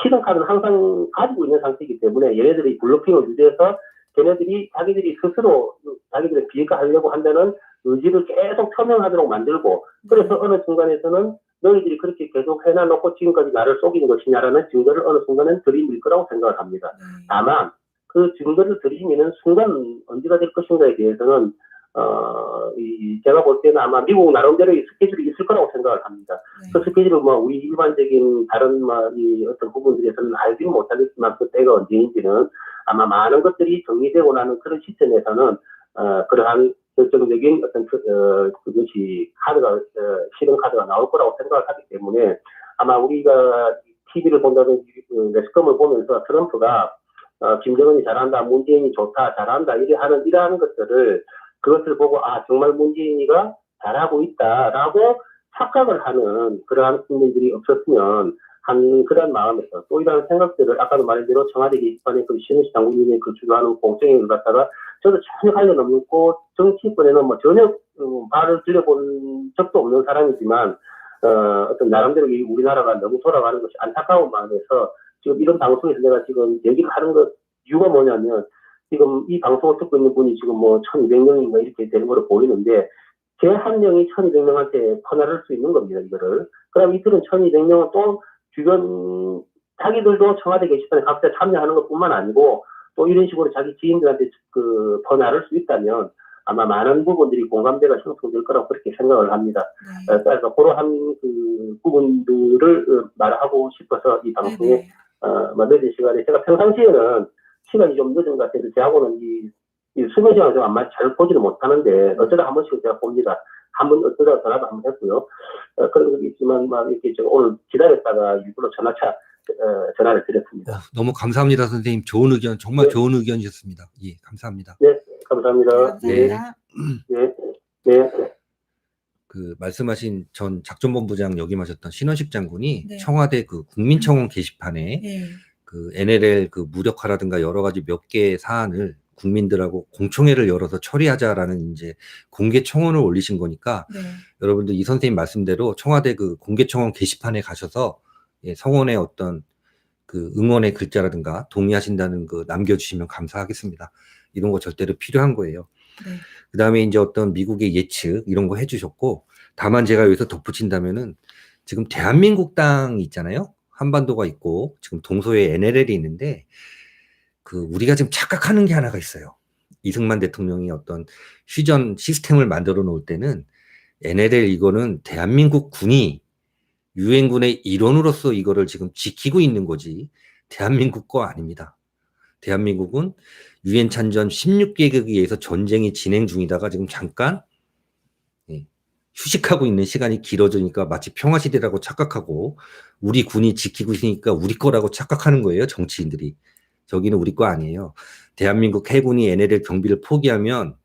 키든 카드는 항상 가지고 있는 상태이기 때문에 얘네들이 블로킹을 유지해서 걔네들이 자기들이 스스로 자기들의 비핵화하려고 한다는 의지를 계속 표명하도록 만들고 그래서 어느 순간에서는 너희들이 그렇게 계속 해놔놓고 지금까지 나를 속이는 것이냐라는 증거를 어느 순간은 들이밀 거라고 생각을 합니다. 다만 그 증거를 들이미는 순간 언제가 될 것인가에 대해서는 제가 볼 때는 아마 미국 나름대로의 스케줄이 있을 거라고 생각을 합니다. 그 스케줄은 뭐 우리 일반적인 다른 이 어떤 부분들에서는 알지는 못하겠지만 그 때가 언제인지는 아마 많은 것들이 정리되고 나는 그런 시점에서는 그러한 결정적인 어떤 그것이 카드가 실행 카드가 나올 거라고 생각을 하기 때문에 아마 우리가 TV를 본다든지 매스컴을 보면서 트럼프가 김정은이 잘한다, 문재인이 좋다, 잘한다 이러한 것들을 그것을 보고 정말 문재인이가 잘하고 있다라고 착각을 하는 그러한 국민들이 없었으면 한 그런 마음에서 또 이러한 생각들을 아까도 말한 대로 청와대 게시판에 그 신은식 장군님이 그 주도하는 공청회를 갖다가 저도 전혀 관련 없고 정치권에는 뭐 전혀 말을 들려본 적도 없는 사람이지만 어떤 나름대로 우리나라가 너무 돌아가는 것이 안타까운 마음에서 지금 이런 방송에서 내가 지금 얘기를 하는 것 이유가 뭐냐면 지금 이 방송을 듣고 있는 분이 지금 뭐 1200명인가 이렇게 되는 걸로 보이는데 제 한 명이 1200명한테 퍼나를 수 있는 겁니다, 이거를. 그럼 이들은 1200명은 또 주변 자기들도 청와대 게시판에 각자 참여하는 것뿐만 아니고 또 이런 식으로 자기 지인들한테 퍼나를 수 있다면 아마 많은 부분들이 공감대가 형성될 거라고 그렇게 생각을 합니다. 그래서 그러한 그 부분들을 말하고 싶어서 이 방송에 늦은 시간에 제가 평상시에는 시간이 좀 늦은 것 같아서 저하고는 이 수면 시간을 좀 아마 잘 보지는 못하는데 어쩌다 한 번씩 제가 봅니다. 한번 어쩌다 전화도 한 번 했고요. 그런 게 있지만 이렇게 제가 오늘 기다렸다가 일부러 전화를 드렸습니다. 너무 감사합니다, 선생님. 좋은 의견, 정말 좋은 의견이셨습니다. 예, 감사합니다. 네, 감사합니다. 감사합니다. 네. 그 말씀하신 전 작전본부장 역임하셨던 신원식 장군이 네. 청와대 그 국민청원 게시판에 그 NLL 그 무력화라든가 여러 가지 몇 개의 사안을 국민들하고 공청회를 열어서 처리하자라는 이제 공개 청원을 올리신 거니까 여러분들 이 선생님 말씀대로 청와대 그 공개 청원 게시판에 가셔서 성원의 어떤 그 응원의 글자라든가 동의하신다는 거 남겨주시면 감사하겠습니다. 이런 거 절대로 필요한 거예요. 그 다음에 이제 어떤 미국의 예측 이런 거 해주셨고 다만 제가 여기서 덧붙인다면은 지금 대한민국 땅이 있잖아요. 한반도가 있고 지금 동서에 NLL이 있는데 그 우리가 지금 착각하는 게 하나가 있어요. 이승만 대통령이 어떤 휴전 시스템을 만들어 놓을 때는 NLL 이거는 대한민국 군이 유엔군의 일원으로서 이거를 지금 지키고 있는 거지 대한민국 거 아닙니다. 대한민국은 유엔 찬전 16개국에 의해서 전쟁이 진행 중이다가 지금 잠깐 휴식하고 있는 시간이 길어지니까 마치 평화시대라고 착각하고 우리 군이 지키고 있으니까 우리 거라고 착각하는 거예요. 정치인들이. 저기는 우리 거 아니에요. 대한민국 해군이 NLL 경비를 포기하면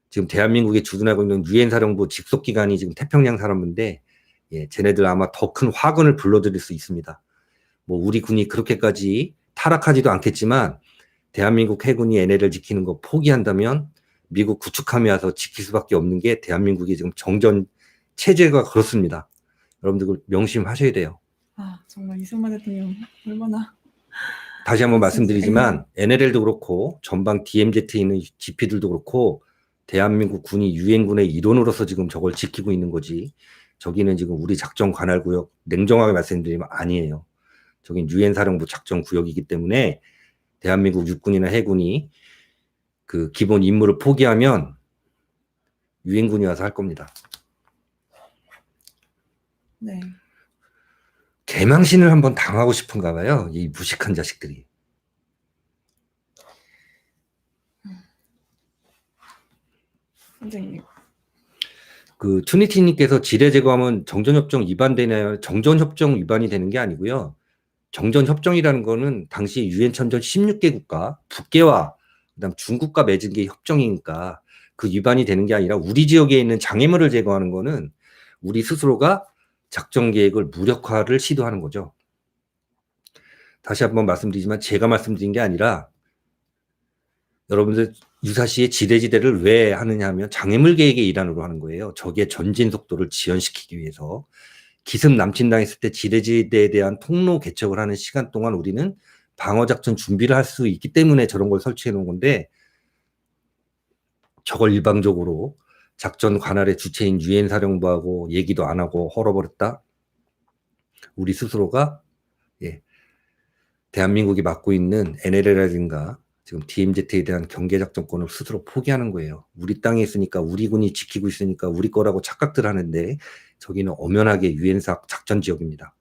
지금 대한민국에 주둔하고 있는 유엔 사령부 직속기관이 지금 태평양 사령부인데 쟤네들 아마 더 큰 화근을 불러들일 수 있습니다. 뭐 우리 군이 그렇게까지 타락하지도 않겠지만 대한민국 해군이 NLL을 지키는 거 포기한다면 미국 구축함이 와서 지킬 수밖에 없는 게 대한민국이 지금 정전 체제가 그렇습니다. 여러분들 그걸 명심하셔야 돼요. 아, 정말 이승만 대통령 얼마나 다시 한번 진짜, 말씀드리지만 NLL도 그렇고 전방 DMZ에 있는 GP들도 그렇고 대한민국 군이 유엔군의 일원으로서 지금 저걸 지키고 있는 거지. 저기는 지금 우리 작전 관할 구역, 냉정하게 말씀드리면 아니에요. 저긴 유엔 사령부 작전 구역이기 때문에 대한민국 육군이나 해군이 그 기본 임무를 포기하면 유엔군이 와서 할 겁니다. 네. 개망신을 한번 당하고 싶은가 봐요. 이 무식한 자식들이. 선생님. 그 트니티님께서 지뢰 제거하면 정전협정 위반되나요? 정전협정 위반이 되는 게 아니고요. 정전협정이라는 거는 당시 유엔 참전 16개 국가, 북계와 그다음 중국과 맺은 게 협정이니까 그 위반이 되는 게 아니라 우리 지역에 있는 장애물을 제거하는 거는 우리 스스로가 작전 계획을 무력화를 시도하는 거죠. 다시 한번 말씀드리지만 제가 말씀드린 게 아니라 여러분들 유사시에 지대지대를 왜 하느냐 하면 장애물 계획의 일환으로 하는 거예요. 적의 전진 속도를 지연시키기 위해서. 기습 남침당했을 때 지대지대에 대한 통로 개척을 하는 시간 동안 우리는 방어작전 준비를 할 수 있기 때문에 저런 걸 설치해 놓은 건데 저걸 일방적으로 작전 관할의 주체인 유엔 사령부하고 얘기도 안 하고 헐어버렸다. 우리 스스로가 대한민국이 맡고 있는 NLL이라든가 지금 DMZ에 대한 경계작전권을 스스로 포기하는 거예요. 우리 땅에 있으니까 우리 군이 지키고 있으니까 우리 거라고 착각들 하는데 저기는 엄연하게 유엔사 작전 지역입니다.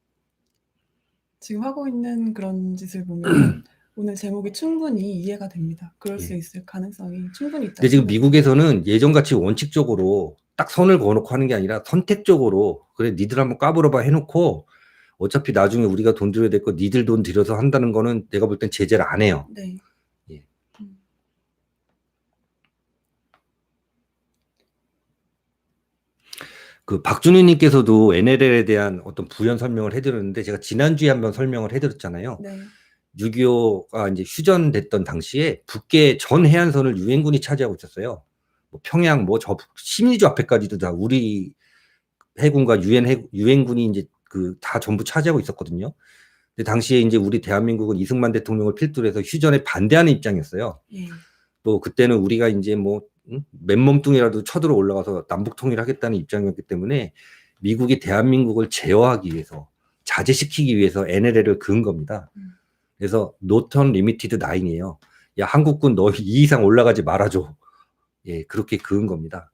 지금 하고 있는 그런 짓을 보면 오늘 제목이 충분히 이해가 됩니다. 그럴 수 예. 있을 가능성이 충분히 있다. 근데 지금 미국에서는 예전같이 원칙적으로 딱 선을 그어놓고 하는 게 아니라 선택적으로 그래 니들 한번 까불어봐 해놓고 어차피 나중에 우리가 돈 들여야 될 거 니들 돈 들여서 한다는 거는 내가 볼 땐 제재를 안 해요. 네. 예. 그 박준희님께서도 NLL에 대한 어떤 부연 설명을 해드렸는데 제가 지난주에 한번 설명을 해드렸잖아요. 네. 6.25가 이제 휴전됐던 당시에 북계 전 해안선을 유엔군이 차지하고 있었어요. 뭐 평양, 뭐 저 심리주 앞에까지도 다 우리 해군과 유엔군이 이제 그 다 전부 차지하고 있었거든요. 근데 당시에 이제 우리 대한민국은 이승만 대통령을 필두로 해서 휴전에 반대하는 입장이었어요. 예. 또 그때는 우리가 이제 뭐 맨몸뚱이라도 쳐들어 올라가서 남북 통일하겠다는 입장이었기 때문에 미국이 대한민국을 제어하기 위해서 자제시키기 위해서 NLL을 그은 겁니다. 그래서 노턴 리미티드 9이에요. 야 한국군 너 2 이상 올라가지 말아줘. 예, 그렇게 그은 겁니다.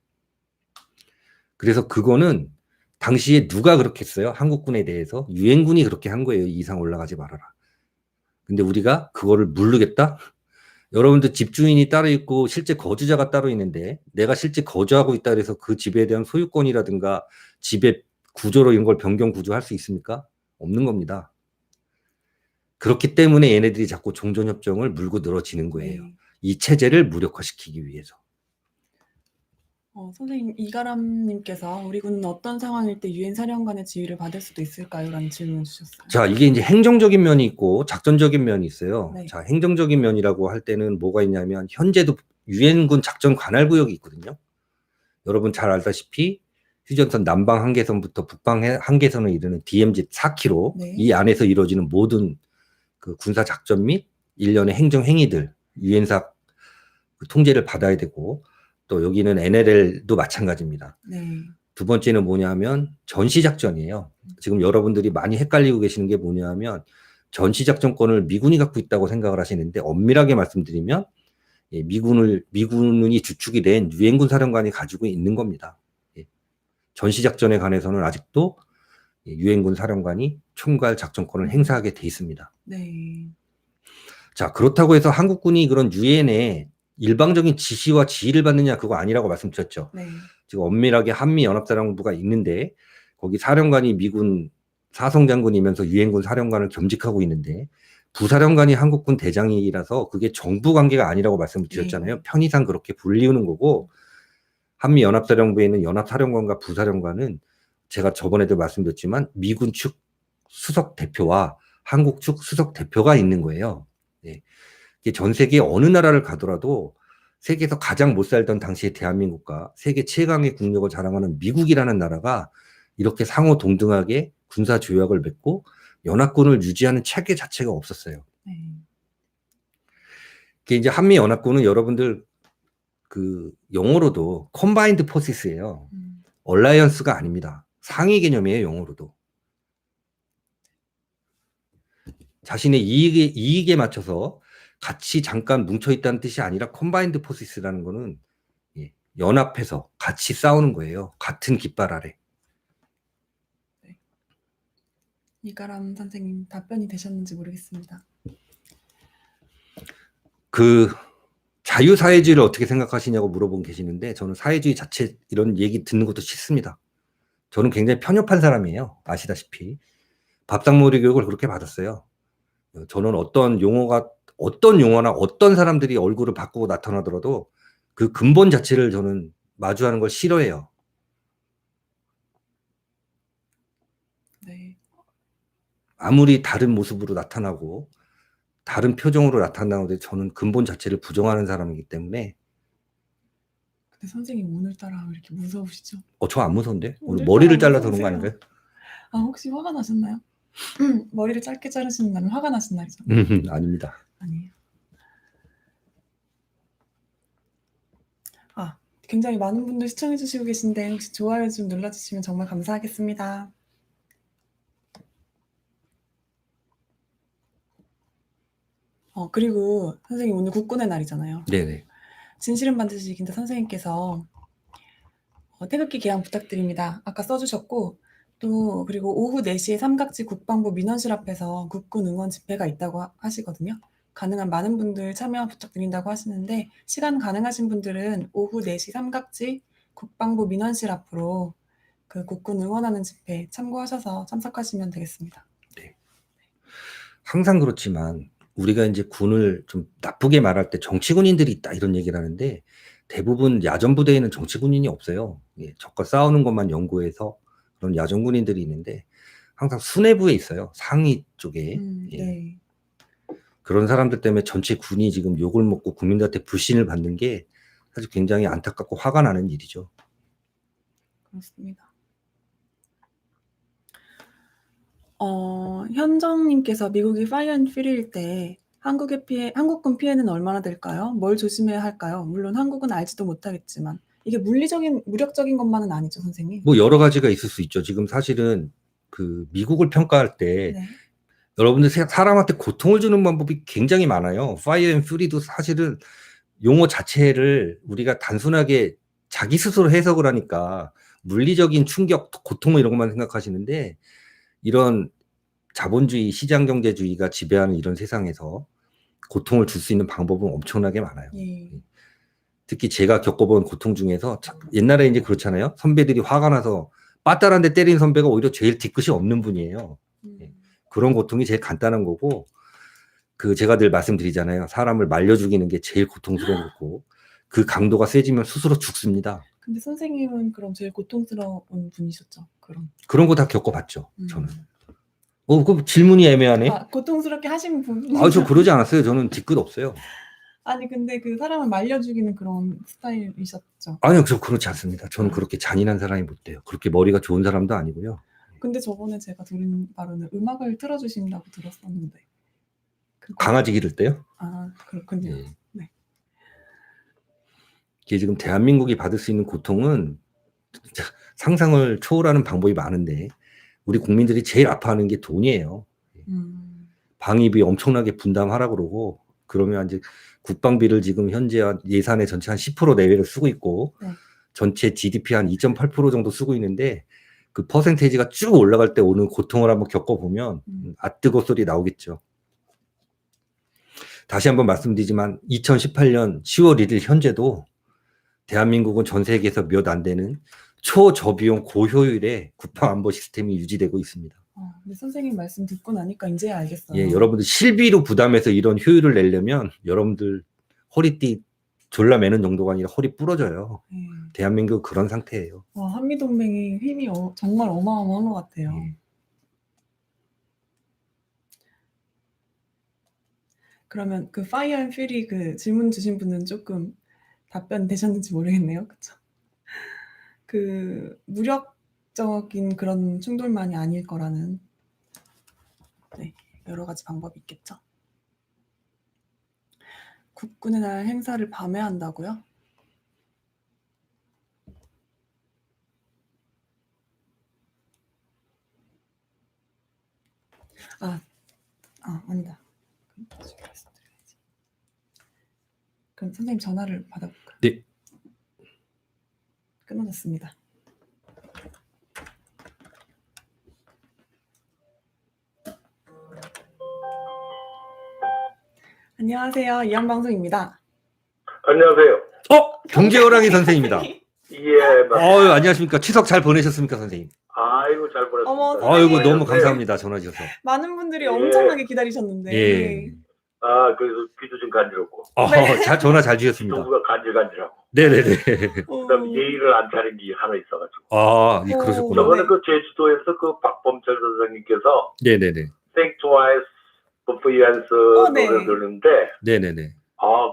그래서 그거는 당시에 누가 그렇게 했어요? 한국군에 대해서 유엔군이 그렇게 한 거예요. 2 이상 올라가지 말아라. 근데 우리가 그거를 모르겠다? 여러분들 집주인이 따로 있고 실제 거주자가 따로 있는데 내가 실제 거주하고 있다 그래서 그 집에 대한 소유권이라든가 집의 구조로 이런 걸 변경 구조할 수 있습니까? 없는 겁니다. 그렇기 때문에 얘네들이 자꾸 종전협정을 물고 늘어지는 거예요. 네. 이 체제를 무력화시키기 위해서. 선생님 이가람님께서 우리 군은 어떤 상황일 때 유엔 사령관의 지휘를 받을 수도 있을까요? 라는 질문을 주셨어요. 자, 이게 이제 행정적인 면이 있고 작전적인 면이 있어요. 네. 자, 행정적인 면이라고 할 때는 뭐가 있냐면 현재도 유엔군 작전 관할 구역이 있거든요. 여러분 잘 알다시피 휴전선 남방 한계선부터 북방 한계선을 이르는 DMZ 4km 네. 이 안에서 이루어지는 모든 그 군사 작전 및 일련의 행정 행위들 유엔사 그 통제를 받아야 되고 또 여기는 NLL도 마찬가지입니다. 네. 두 번째는 뭐냐면 전시작전이에요. 지금 여러분들이 많이 헷갈리고 계시는 게 뭐냐면 전시작전권을 미군이 갖고 있다고 생각을 하시는데 엄밀하게 말씀드리면 미군이 주축이 된 유엔군 사령관이 가지고 있는 겁니다. 전시작전에 관해서는 아직도 유엔군 사령관이 총괄 작전권을 행사하게 돼 있습니다. 네. 자, 그렇다고 해서 한국군이 그런 유엔에 일방적인 지시와 지휘를 받느냐 그거 아니라고 말씀드렸죠. 네. 지금 엄밀하게 한미연합사령부가 있는데 거기 사령관이 미군 사성장군이면서 유엔군 사령관을 겸직하고 있는데 부사령관이 한국군 대장이라서 그게 정부 관계가 아니라고 말씀을 드렸잖아요. 편의상 그렇게 불리우는 거고 한미연합사령부에 있는 연합사령관과 부사령관은 제가 저번에도 말씀드렸지만 미군 측 수석 대표와 한국 측 수석 대표가 있는 거예요. 네. 이게 전 세계 어느 나라를 가더라도 세계에서 가장 못 살던 당시의 대한민국과 세계 최강의 국력을 자랑하는 미국이라는 나라가 이렇게 상호 동등하게 군사 조약을 맺고 연합군을 유지하는 체계 자체가 없었어요. 네. 이게 이제 한미 연합군은 여러분들 그 영어로도 컴바인드 포시스예요. 얼라이언스가 아닙니다. 상위 개념이에요, 영어로도. 자신의 이익에 맞춰서 같이 잠깐 뭉쳐 있다는 뜻이 아니라 컴바인드 포시스라는 거는 연합해서 같이 싸우는 거예요. 같은 깃발 아래. 이가람 선생님 답변이 되셨는지 모르겠습니다. 그 자유사회주의를 어떻게 생각하시냐고 물어본 계시는데 저는 사회주의 자체 이런 얘기 듣는 것도 싫습니다. 저는 굉장히 편협한 사람이에요. 아시다시피. 밥상머리 교육을 그렇게 받았어요. 저는 어떤 용어나 어떤 사람들이 얼굴을 바꾸고 나타나더라도 그 근본 자체를 저는 마주하는 걸 싫어해요. 네. 아무리 다른 모습으로 나타나고 다른 표정으로 나타나는데 저는 근본 자체를 부정하는 사람이기 때문에. 근데 선생님 오늘따라 왜 이렇게 무서우시죠? 저 안 무서운데? 오늘 오늘따라 머리를 잘라서 그런 거 무서우세요. 아닌가요? 아, 혹시 화가 나셨나요? 머리를 짧게 자르시는 날은 화가 나신 날이죠? 아닙니다. 아니에요. 아, 굉장히 많은 분들 시청해 주시고 계신데 혹시 좋아요 좀 눌러주시면 정말 감사하겠습니다. 그리고 선생님 오늘 국군의 날이잖아요. 네네. 진실은 반드시 이긴다 선생님께서 태극기 개항 부탁드립니다. 아까 써주셨고 또 그리고 오후 4시에 삼각지 국방부 민원실 앞에서 국군 응원 집회가 있다고 하시거든요. 가능한 많은 분들 참여 부탁드린다고 하시는데 시간 가능하신 분들은 오후 4시 삼각지 국방부 민원실 앞으로 그 국군 응원하는 집회 참고하셔서 참석하시면 되겠습니다. 항상 그렇지만 우리가 이제 군을 좀 나쁘게 말할 때 정치군인들이 있다 이런 얘기를 하는데 대부분 야전부대에는 정치군인이 없어요. 적과 싸우는 것만 연구해서 그런 야전군인들이 있는데 항상 수뇌부에 있어요. 상위 쪽에. 네. 그런 사람들 때문에 전체 군이 지금 욕을 먹고 국민들한테 불신을 받는 게 사실 굉장히 안타깝고 화가 나는 일이죠. 그렇습니다. 현정님께서 미국이 파이어 앤 퓨리일 때 한국군 피해는 얼마나 될까요? 뭘 조심해야 할까요? 물론 한국은 알지도 못하겠지만 이게 무력적인 것만은 아니죠, 선생님. 뭐 여러 가지가 있을 수 있죠. 지금 사실은 그 미국을 평가할 때 네. 여러분들 사람한테 고통을 주는 방법이 굉장히 많아요. 파이어 앤 퓨리도 사실은 용어 자체를 우리가 단순하게 자기 스스로 해석을 하니까 물리적인 충격, 고통 이런 것만 생각하시는데 이런 자본주의, 시장경제주의가 지배하는 이런 세상에서 고통을 줄 수 있는 방법은 엄청나게 많아요. 예. 특히 제가 겪어본 고통 중에서 옛날에 이제 그렇잖아요. 선배들이 화가 나서 빠따란 데 때린 선배가 오히려 제일 뒤끝이 없는 분이에요. 그런 고통이 제일 간단한 거고 그 제가 늘 말씀드리잖아요. 사람을 말려 죽이는 게 제일 고통스러운 거고 그 강도가 세지면 스스로 죽습니다. 근데 선생님은 그럼 제일 고통스러운 분이셨죠? 그런 거 다 겪어봤죠. 저는. 그 질문이 애매하네. 고통스럽게 하신 분. 저 그러지 않았어요. 저는 뒤끝 없어요. 아니 근데 그 사람을 말려 죽이는 그런 스타일이셨죠? 아니요, 저 그렇지 않습니다. 저는 그렇게 잔인한 사람이 못 돼요. 그렇게 머리가 좋은 사람도 아니고요. 근데 저번에 제가 들은 바로는 음악을 틀어주신다고 들었었는데. 강아지 기를 때요? 아, 그렇군요. 네. 네. 이게 지금 대한민국이 받을 수 있는 고통은 진짜 상상을 초월하는 방법이 많은데 우리 국민들이 제일 아파하는 게 돈이에요. 방위비 엄청나게 분담하라고 그러고 그러면 이제 국방비를 지금 현재 예산의 전체 한 10% 내외를 쓰고 있고 네. 전체 GDP 한 2.8% 정도 쓰고 있는데 그 퍼센테이지가 쭉 올라갈 때 오는 고통을 한번 겪어보면 뜨거 소리 나오겠죠. 다시 한번 말씀드리지만 2018년 10월 1일 현재도 대한민국은 전 세계에서 몇 안 되는 초저비용 고효율의 국방안보 시스템이 유지되고 있습니다. 근데 선생님 말씀 듣고 나니까 이제 알겠어요. 예, 여러분들 실비로 부담해서 이런 효율을 내려면 여러분들 허리띠 졸라매는 정도가 아니라 허리 부러져요. 대한민국 그런 상태예요. 한미동맹이 힘이 정말 어마어마한 것 같아요. 그러면 그 파이어 앤 퓨리 그 질문 주신 분은 조금 답변 되셨는지 모르겠네요. 그쵸? 그 무력적인 그런 충돌만이 아닐 거라는 네, 여러 가지 방법이 있겠죠. 국군의 날 행사를 밤에 한다고요? 아니다. 그럼 선생님 전화를 받아볼까요? 네. 끊어졌습니다. 안녕하세요. 이한방송입니다. 안녕하세요. 경제호랑이 선생님입니다. 예, 맞습니다. 안녕하십니까. 추석 잘 보내셨습니까, 선생님? 아이고, 잘 보냈습니다. 어머, 아이고, 선생님. 너무 감사합니다. 전화 주셔서. 많은 분들이 예. 엄청나게 기다리셨는데. 예. 아, 그래서 귀도 좀 간지럽고. 전화 잘 주셨습니다. 정부가 간질간질하고. 네네네. 그다음에 예의를 안 차린 게 하나 있어가지고. 그러셨구나. 저번에 네. 그 제주도에서 그 박범철 선생님께서 네네네. Think Twice Before You Answer 네. 노래 들었는데, 네네네.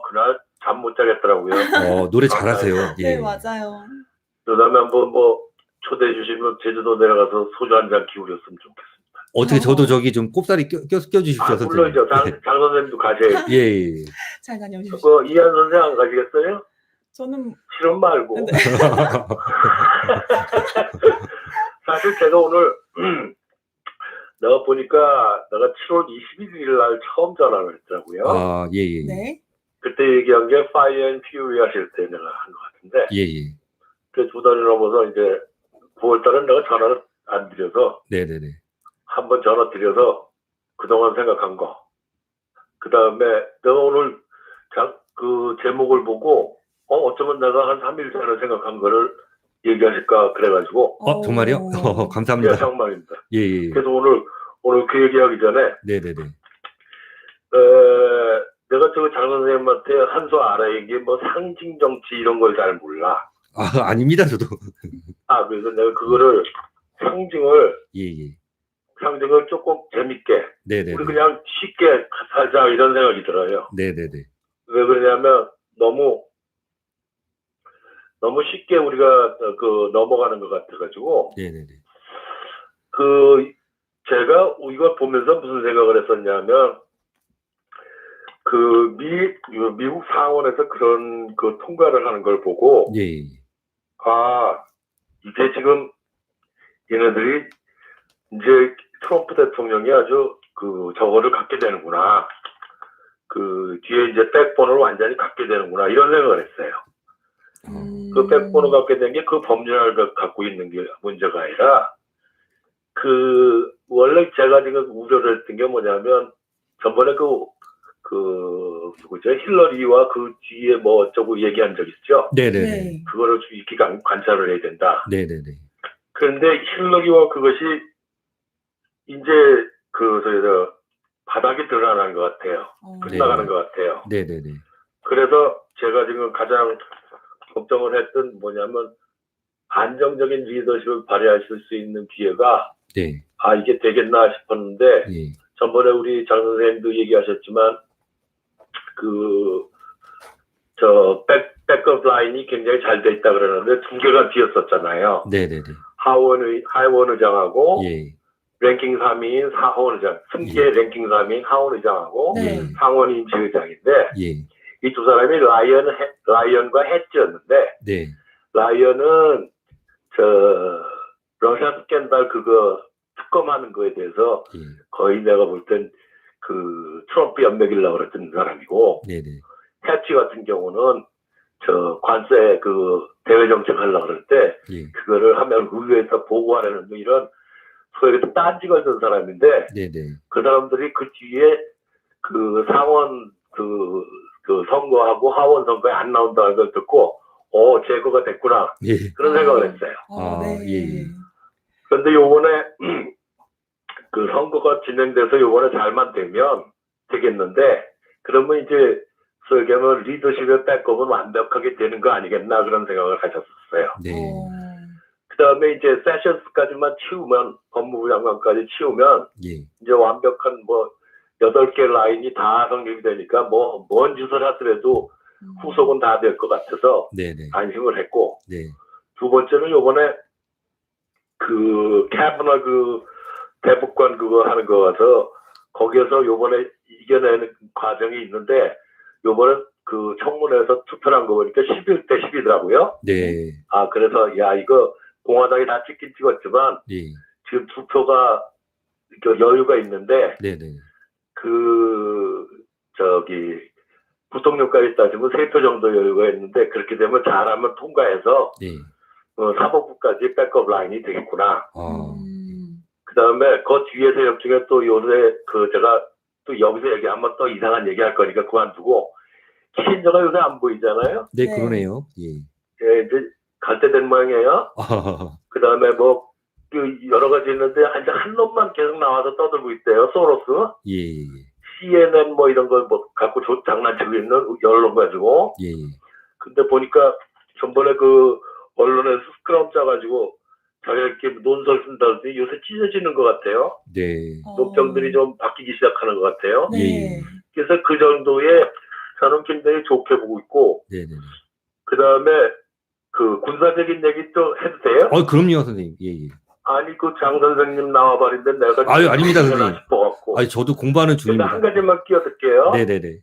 그날 잠 못 자겠더라고요. 노래 잘하세요. 예. 네, 맞아요. 그다음에 한번 초대해 주시면 제주도 내려가서 소주 한 잔 기울였으면 좋겠습니다. 어떻게 저도 저기 좀 꼽사리 껴주십시오, 선생님. 물론이죠. 장 선생님도 가셔야지. 예. 잘 다녀오십시오. 그 이한 선생 안 가시겠어요? 저는 실은 말고. 네. 사실 제가 오늘 내가 보니까 내가 7월 21일 날 처음 전화를 했더라고요. 예. 네. 그때 얘기한 게 Fire and Fury 하실 때 내가 한 것 같은데. 예. 그 2달이 넘어서 이제 9월 달은 내가 전화를 안 드려서 네네네. 한번 전화 드려서 그동안 생각한 거. 그 다음에 내가 오늘 그 제목을 보고 어쩌면 내가 한 3일 전에 생각한 거를 얘기하실까 그래가지고. 정말요? 감사합니다. 예, 정말입니다. 예. 그래서 오늘 그 얘기하기 전에 네네네. 내가 장 선생님한테 한 수 알아. 이게 상징 정치 이런 걸 잘 몰라. 아닙니다, 저도. 그래서 내가 그거를 상징을 조금 재밌게. 네네네. 우리 그냥 쉽게 살자 이런 생각이 들어요. 네네네. 왜 그러냐면 너무 쉽게 우리가 넘어가는 것 같아가지고. 네네네. 제가 이걸 보면서 무슨 생각을 했었냐면 미국 상원에서 그런 통과를 하는 걸 보고 이게 지금 얘네들이 이제 트럼프 대통령이 아주 저거를 갖게 되는구나. 뒤에 이제 백본을 완전히 갖게 되는구나. 이런 생각을 했어요. 그 백본을 갖게 된 게 그 법률을 갖고 있는 게 문제가 아니라 원래 제가 지금 우려를 했던 게 뭐냐면 전번에 누구죠? 힐러리와 그 뒤에 어쩌고 얘기한 적 있죠? 네네네. 그거를 좀 이렇게 관찰을 해야 된다. 네네네. 그런데 힐러리와 그것이 이제 바닥이 드러나는 것 같아요. 끝나가는 것 같아요. 네네네. 그래서 제가 지금 가장 걱정을 했던 뭐냐면 안정적인 리더십을 발휘하실 수 있는 기회가 이게 되겠나 싶었는데 전번에 우리 장 선생님도 얘기하셨지만 백업 라인이 굉장히 잘 돼 있다 그러는데 2개가 비었었잖아요. 네네네. 하원 의장하고 랭킹 3위인 하원 의장, 승계 랭킹 3위인 하원 의장하고 상원 임시 의장인데 이 두 사람이 라이언과 해지였는데 라이언은 러시아 스캔들 그거 특검하는 거에 대해서 거의 내가 볼 땐 트럼프 연맥이려고 그랬던 사람이고 해치 같은 경우는 관세 대외 정책 하려고 그럴 때 그거를 하면 의회에서 보고하려는 이런 소위 딴지 걸던 사람인데 그 사람들이 그 뒤에 상원 선거하고 하원 선거에 안 나온다는 걸 듣고 제거가 됐구나 그런 생각을 했어요. 그런데 요번에 선거가 진행돼서 요번에 잘만 되면 되겠는데 그러면 이제 소위 하면 리더십의 백업은 완벽하게 되는 거 아니겠나 그런 생각을 가졌었어요. 그 다음에 이제 세션스까지만 치우면 법무부 장관까지 치우면 이제 완벽한 8개 라인이 다 성립이 되니까 뭐 뭔 짓을 하더라도 후속은 다 될 것 같아서 네네. 안심을 했고, 네. 두 번째는 요번에 그 캐비너 그 대법관 그거 하는 거 가서 거기에서 요번에 이겨내는 과정이 있는데, 요번에 그 청문회에서 투표를 한 거 보니까 11대 10이더라고요. 네. 아, 그래서 야, 이거 공화당이 다 찍긴 찍었지만 예. 지금 투표가 그 여유가 있는데, 네네. 그 저기 부통령까지 따지면 3표 정도 여유가 있는데, 그렇게 되면 잘하면 통과해서 예. 사법부까지 백업 라인이 되겠구나. 아. 그 다음에 그 뒤에서 옆중에 또 요새 그 제가 또 여기서 얘기하면 또 이상한 얘기할 거니까 그만두고, 키신저가 요새 안 보이잖아요. 네, 네. 그러네요. 예. 예, 이제 갈 때 된 모양이에요. 아, 그 다음에 뭐 그 여러 가지 있는데 이제 한 놈만 계속 나와서 떠들고 있대요. 소로스, 예. CNN 뭐 이런 걸 뭐 갖고 장난치고 있는 언론 가지고. 예. 근데 보니까 전번에 그 언론에서 스크럼 짜가지고 자기들끼리 논설 쓴다더니 요새 찢어지는 것 같아요. 네. 논평들이 좀 바뀌기 시작하는 것 같아요. 네. 그래서 그 정도의 저는 굉장히 좋게 보고 있고, 네네. 그 다음에 그 군사적인 얘기 또 해도 돼요? 그럼요, 선생님. 예, 예. 아니 그 장 선생님 나와버린데 내가 아유, 아닙니다, 선생님. 싶어갖고. 아니, 저도 공부하는 그래서 중입니다. 한 가지만 끼어들게요. 네네네.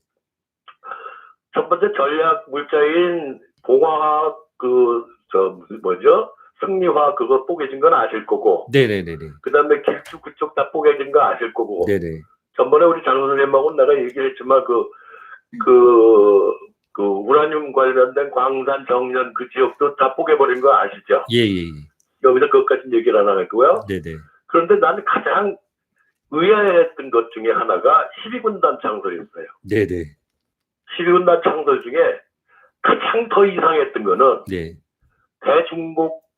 첫 번째 전략 물자인 공화학 뭐죠? 승리화 그거 뽀개진 건 아실 거고, 네네네네. 그 다음에 길쭉 그쪽 다 뽀개진 거 아실 거고. 네네. 전번에 우리 장 선생님하고 내가 얘기를 했지만 우라늄 관련된 광산 정년 그 지역도 다 뽀개버린 거 아시죠? 예, 예, 예. 여기서 그것까지는 얘기를 안 하겠고요. 네네. 그런데 나는 가장 의아했던 것 중에 하나가 12군단 창설이었어요. 네네. 12군단 창설 중에 가장 더 이상했던 거는 네.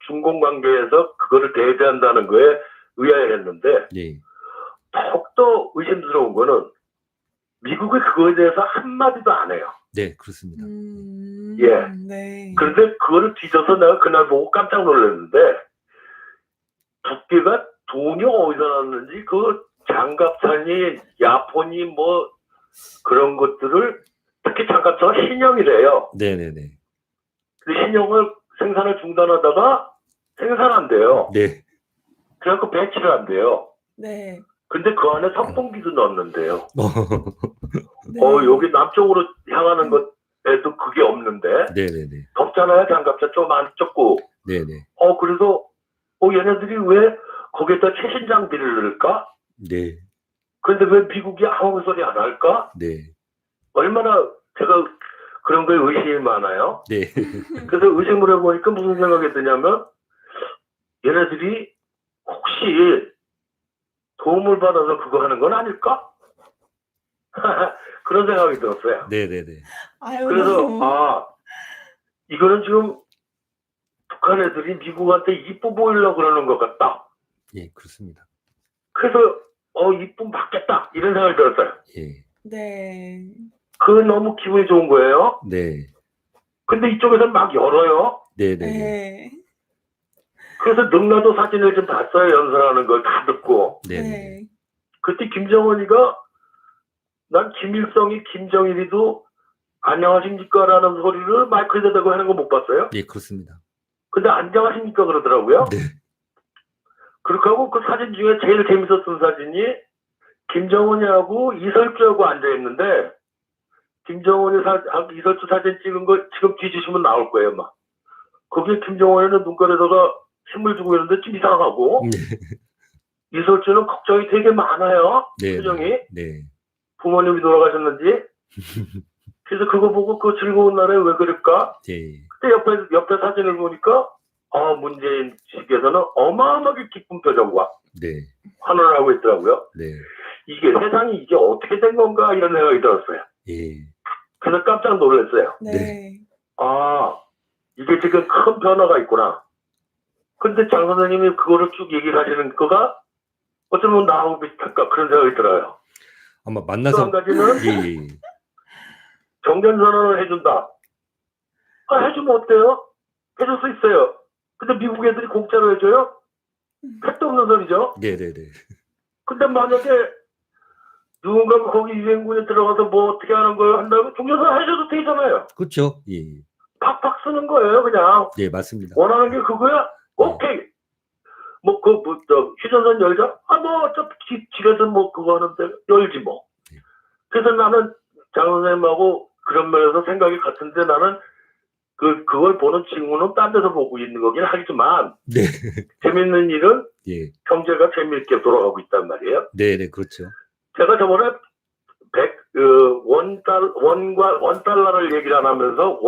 중공 관계에서 그거를 대대한다는 거에 의아했는데, 네. 더욱더 의심스러운 거는 미국이 그거에 대해서 한마디도 안 해요. 네, 그렇습니다. 예. 네. 그런데 그거를 뒤져서 내가 그날 보고 깜짝 놀랐는데, 두께가 돈이 어디서 났는지 그 장갑차니 야포니 뭐 그런 것들을, 특히 장갑차가 신형이래요. 네네네. 그 신형을 생산을 중단하다가 생산한대요. 네. 그래갖고 배치를 한대요. 네. 근데 그 안에 선풍기도 넣었는데요. 네. 여기 남쪽으로 향하는 것에도 그게 없는데, 네네네. 덥잖아요. 장갑차 좀 안 좁고. 네네. 그래서 얘네들이 왜 거기에다 최신 장비를 넣을까? 네. 그런데 왜 미국이 아무 소리 안 할까? 네. 얼마나 제가 그런 거에 의심이 많아요. 네. 그래서 의심을 해보니까 무슨 생각이 드냐면, 얘네들이 혹시 도움을 받아서 그거 하는 건 아닐까? 그런 생각이 들었어요. 네네네. 아유, 그래서 너무. 이거는 지금 북한 애들이 미국한테 이뻐 보이려고 그러는 것 같다. 예, 그렇습니다. 그래서 이쁨 받겠다 이런 생각이 들었어요. 예. 네. 너무 기분이 좋은 거예요. 네. 근데 이쪽에서 막 열어요. 네네네. 네. 그래서 능라도 사진을 좀 봤어요. 연설하는 걸 다 듣고. 네네. 네. 그때 김정은이가, 난 김일성이 김정일이도 안녕하십니까라는 소리를 마이크에다 대고 하는 거 못 봤어요. 예, 그렇습니다. 근데 안녕하십니까 그러더라고요. 네. 그렇게 하고 그 사진 중에 제일 재밌었던 사진이 김정은이하고 이설주하고 앉아있는데, 김정은이 이설주 사진 찍은 거 지금 뒤지시면 나올 거예요. 막 거기에 김정은이는 눈가에다가 힘을 주고 있는데 좀 이상하고, 네. 이설주는 걱정이 되게 많아요. 네. 표정이. 네. 부모님이 돌아가셨는지. 그래서 그거 보고 그 즐거운 날에 왜 그럴까? 예. 그때 옆에 사진을 보니까 문재인 측에서는 어마어마하게 기쁜 표정과 네. 환호를 하고 있더라고요. 네. 이게 세상이 이게 어떻게 된 건가 이런 생각이 들었어요. 예. 그래서 깜짝 놀랐어요. 네. 이게 지금 큰 변화가 있구나. 근데 장 선생님이 그거를 쭉 얘기를 하시는 거가 어쩌면 나하고 비슷할까 그런 생각이 들어요. 아마 또 만나서 한 가지는 예. 정전선언을 해준다. 해주면 어때요? 해줄 수 있어요. 근데 미국 애들이 공짜로 해줘요? 택도 없는 소리죠. 네네네. 근데 만약에 누군가 거기 유엔군에 들어가서 뭐 어떻게 하는 걸 한다면 중재선 하셔도 되잖아요. 그렇죠. 예. 팍팍 쓰는 거예요, 그냥. 예, 맞습니다. 원하는 게 그거야? 오케이. 휴전선 열자? 집에서 그거 하는데 열지 뭐. 그래서 나는 장 선생님하고 그런 면에서 생각이 같은데 나는 그걸 보는 친구는 딴 데서 보고 있는 거긴 하지만 네. 재밌는 일은 예. 경제가 재미있게 돌아가고 있단 말이에요. 네, 그렇죠. 제가 저번에 원달러를 얘기를 안 하면서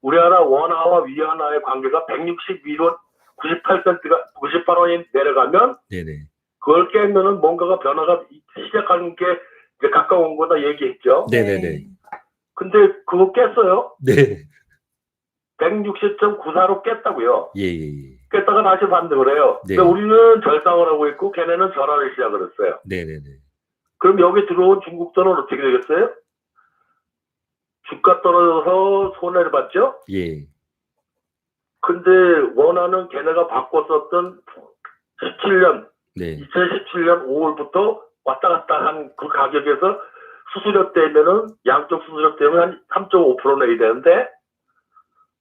우리나라 원화와 위안화의 관계가 161원 98원이 내려가면 네네. 그걸 깨면은 뭔가가 변화가 시작하는 게 이제 가까운 거다 얘기했죠. 네네네. 근데 그거 깼어요. 네. 160.94로 깼다고요. 예. 깼다가 다시 반등을 해요. 네. 근데 우리는 절상을 하고 있고 걔네는 전환을 시작을 했어요. 네네네. 그럼 여기 들어온 중국 돈은 어떻게 되겠어요? 주가 떨어져서 손해를 봤죠? 예. 근데 원화는 걔네가 바꿨었던 2017년 네. 5월부터 왔다 갔다 한 그 가격에서 수수료 떼면은 양쪽 수수료 떼면 한 3.5% 내야 되는데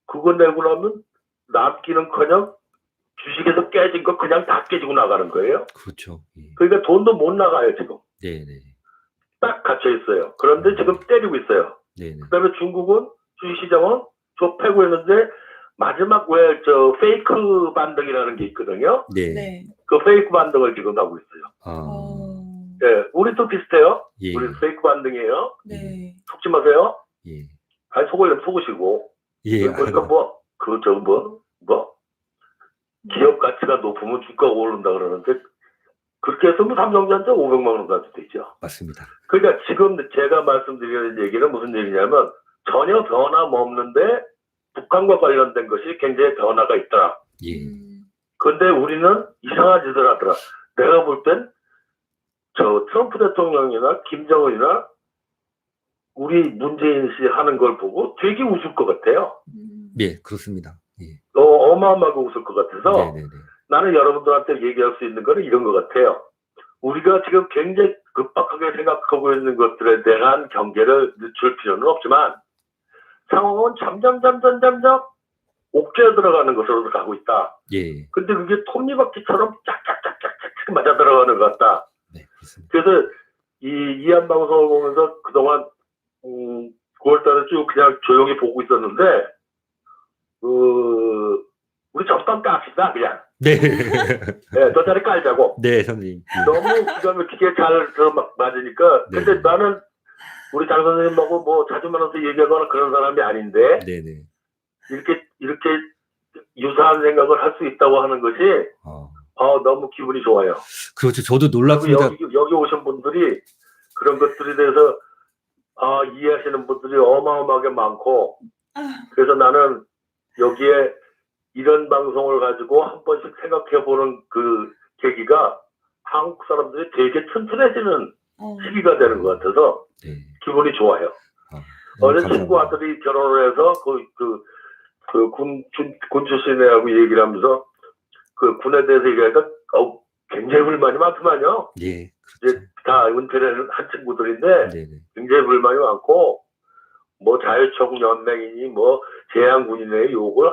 그거 내고 나면 남기는커녕 주식에서 깨진 거 그냥 다 깨지고 나가는 거예요. 그렇죠. 예. 그러니까 돈도 못 나가요 지금. 네네. 딱 갇혀 있어요. 그런데 지금 때리고 있어요. 네네. 그다음에 중국은 주식시장은 저 패고 있는데 마지막 페이크 반등이라는 게 있거든요. 네. 네. 그 페이크 반등을 지금 하고 있어요. 아. 네, 우리도 비슷해요. 예. 우리 페이크 반등이에요. 네. 속지 마세요. 예. 아니 속으려면 속으시고. 예. 그러니까 기업 가치가 높으면 주가가 오른다 그러는데 그렇게 해서 삼성전자 500만 원 가도 되죠. 맞습니다. 그러니까 지금 제가 말씀드리는 얘기는 무슨 얘기냐면 전혀 변함없는데 북한과 관련된 것이 굉장히 변화가 있더라. 예. 근데 우리는 이상한 짓을 하더라. 내가 볼 땐 트럼프 대통령이나 김정은이나 우리 문재인 씨 하는 걸 보고 되게 웃을 것 같아요. 예, 그렇습니다. 예. 어마어마하게 웃을 것 같아서 네네네. 나는 여러분들한테 얘기할 수 있는 거는 이런 것 같아요. 우리가 지금 굉장히 급박하게 생각하고 있는 것들에 대한 경계를 늦출 필요는 없지만 상황은 점점 옥죄어 들어가는 것으로 가고 있다. 예. 근데 그게 톱니바퀴처럼 짝짝짝짝짝 맞아 들어가는 것 같다. 네, 그렇습니다. 그래서 이한 방송을 보면서 그동안 9월달에 쭉 그냥 조용히 보고 있었는데 우리 전반 깝시다 그냥. 네. 네, 저 자리 깔자고. 네, 선생님. 예. 너무 기가 막히게 잘 맞으니까. 근데 네. 나는 우리 장 선생님하고 뭐 자주 만나서 얘기하거나 그런 사람이 아닌데 네네. 이렇게 유사한 생각을 할 수 있다고 하는 것이 너무 기분이 좋아요. 그렇죠. 저도 그리고 놀랍습니다. 여기 오신 분들이 그런 것들에 대해서 이해하시는 분들이 어마어마하게 많고 그래서 나는 여기에 이런 방송을 가지고 한 번씩 생각해보는 그 계기가 한국 사람들이 되게 튼튼해지는 시기가 되는 것 같아서 네. 기분이 좋아요. 어제 친구 아들이 결혼을 해서 군 출신이라고 얘기를 하면서 그 군에 대해서 얘기하니까 굉장히 불만이 많더만요. 예. 이제 다 은퇴를 한 친구들인데 네네. 굉장히 불만이 많고 뭐 자유총연맹이니 뭐 제한군인의 욕을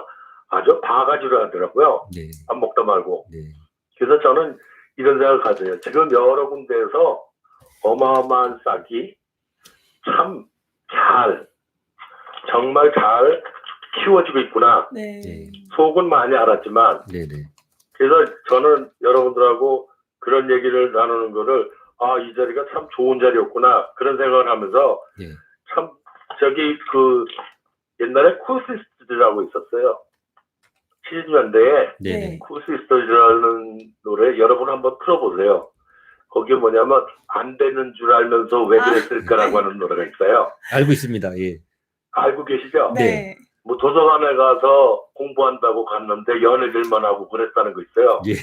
아주 바가지로 하더라고요. 네. 밥 먹다 말고. 네. 그래서 저는 이런 생각을 가져요. 지금 여러 군데에서 어마어마한 싹이 참 정말 잘 키워지고 있구나. 네. 네. 속은 많이 알았지만 네네. 그래서 저는 여러분들하고 그런 얘기를 나누는 거를 이 자리가 참 좋은 자리였구나 그런 생각을 하면서 네. 참 옛날에 쿨시스터즈라고 있었어요. 70년대에 네네. 쿨시스터즈라는 노래 여러분 한번 틀어보세요. 거기에 뭐냐면 안 되는 줄 알면서 왜 그랬을까라고 하는 노래가 있어요. 알고 있습니다. 예. 알고 계시죠? 네. 뭐 도서관에 가서 공부한다고 갔는데 연애들만 하고 그랬다는 거 있어요. 예.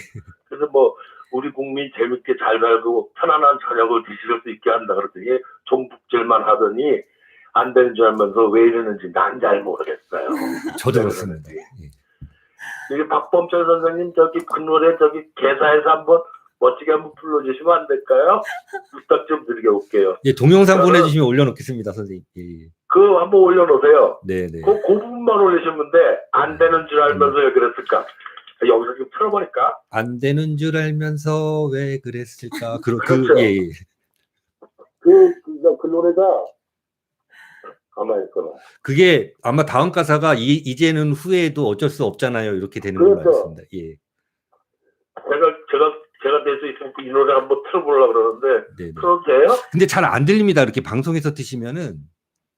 그래서 뭐 우리 국민 재밌게 잘 살고 편안한 저녁을 드실 수 있게 한다 그랬더니 종북질만 하더니 안 되는 줄 알면서 왜 이러는지 난 잘 모르겠어요. 저도 그렇습니다. 예. 이게 박범철 선생님 그 노래 개사에서 한번 멋지게 한번 불러주시면 안 될까요? 부탁 좀 드려볼게요. 예, 동영상 저는- 보내주시면 올려놓겠습니다, 선생님. 예, 예. 그거 한번 올려놓으세요. 네네. 그 부분만 올리시면 돼. 안 되는 줄 알면서 왜 그랬을까? 여기서 좀 틀어보니까. 안 되는 줄 알면서 왜 그랬을까? 그렇죠. 예, 예. 그 노래가 가만히 있거나. 그게 아마 다음 가사가 이제는 후회도 어쩔 수 없잖아요. 이렇게 되는 걸로 그렇죠. 알겠습니다. 예. 제가 될 수 있으면 이 노래 한번 틀어보려고 그러는데, 네네. 틀어도 돼요? 근데 잘 안 들립니다. 이렇게 방송에서 드시면은.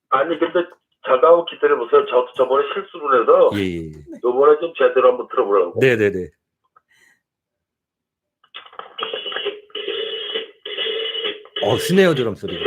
아니, 근데 잠깐만 기다려보세요. 저도 저번에 실수를 해서, 예, 예. 예. 요번에 좀 제대로 한번 틀어보려고. 네네네. 스네어 드럼 소리.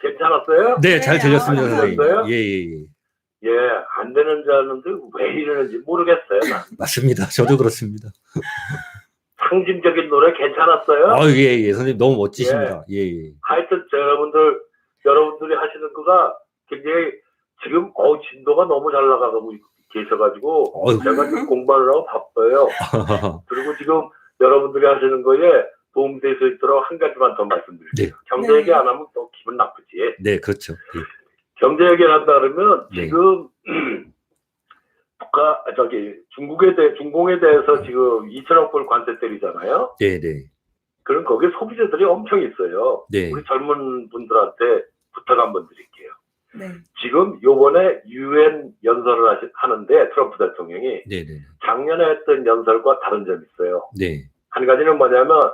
괜찮았어요? 네, 잘 네, 들렸습니다, 선생님. 감사합니다. 예, 예, 예. 예, 안 되는 줄 아는데 왜 이러는지 모르겠어요. 난. 맞습니다. 저도 그렇습니다. 상징적인 노래 괜찮았어요? 예, 예. 선생님 너무 멋지십니다. 예, 예. 하여튼 여러분들이 하시는 거가 굉장히 지금 진도가 너무 잘 나가고 계셔가지고 어휴. 제가 지금 공부를 하고 바빠요. 그리고 지금 여러분들이 하시는 거에 도움될 수 있도록 한 가지만 더 말씀드릴게요. 네. 경제 얘기 안 하면 또 기분 나쁘지. 네, 그렇죠. 예. 경제 얘기를 한다 그러면 네. 지금 중공에 대해서 지금 2천억 불 관세 때리잖아요. 네, 네. 그럼 거기에 소비자들이 엄청 있어요. 네. 우리 젊은 분들한테 부탁 한번 드릴게요. 네. 지금 요번에 UN 연설을 하는데 트럼프 대통령이 네, 네. 작년에 했던 연설과 다른 점이 있어요. 네. 한 가지는 뭐냐면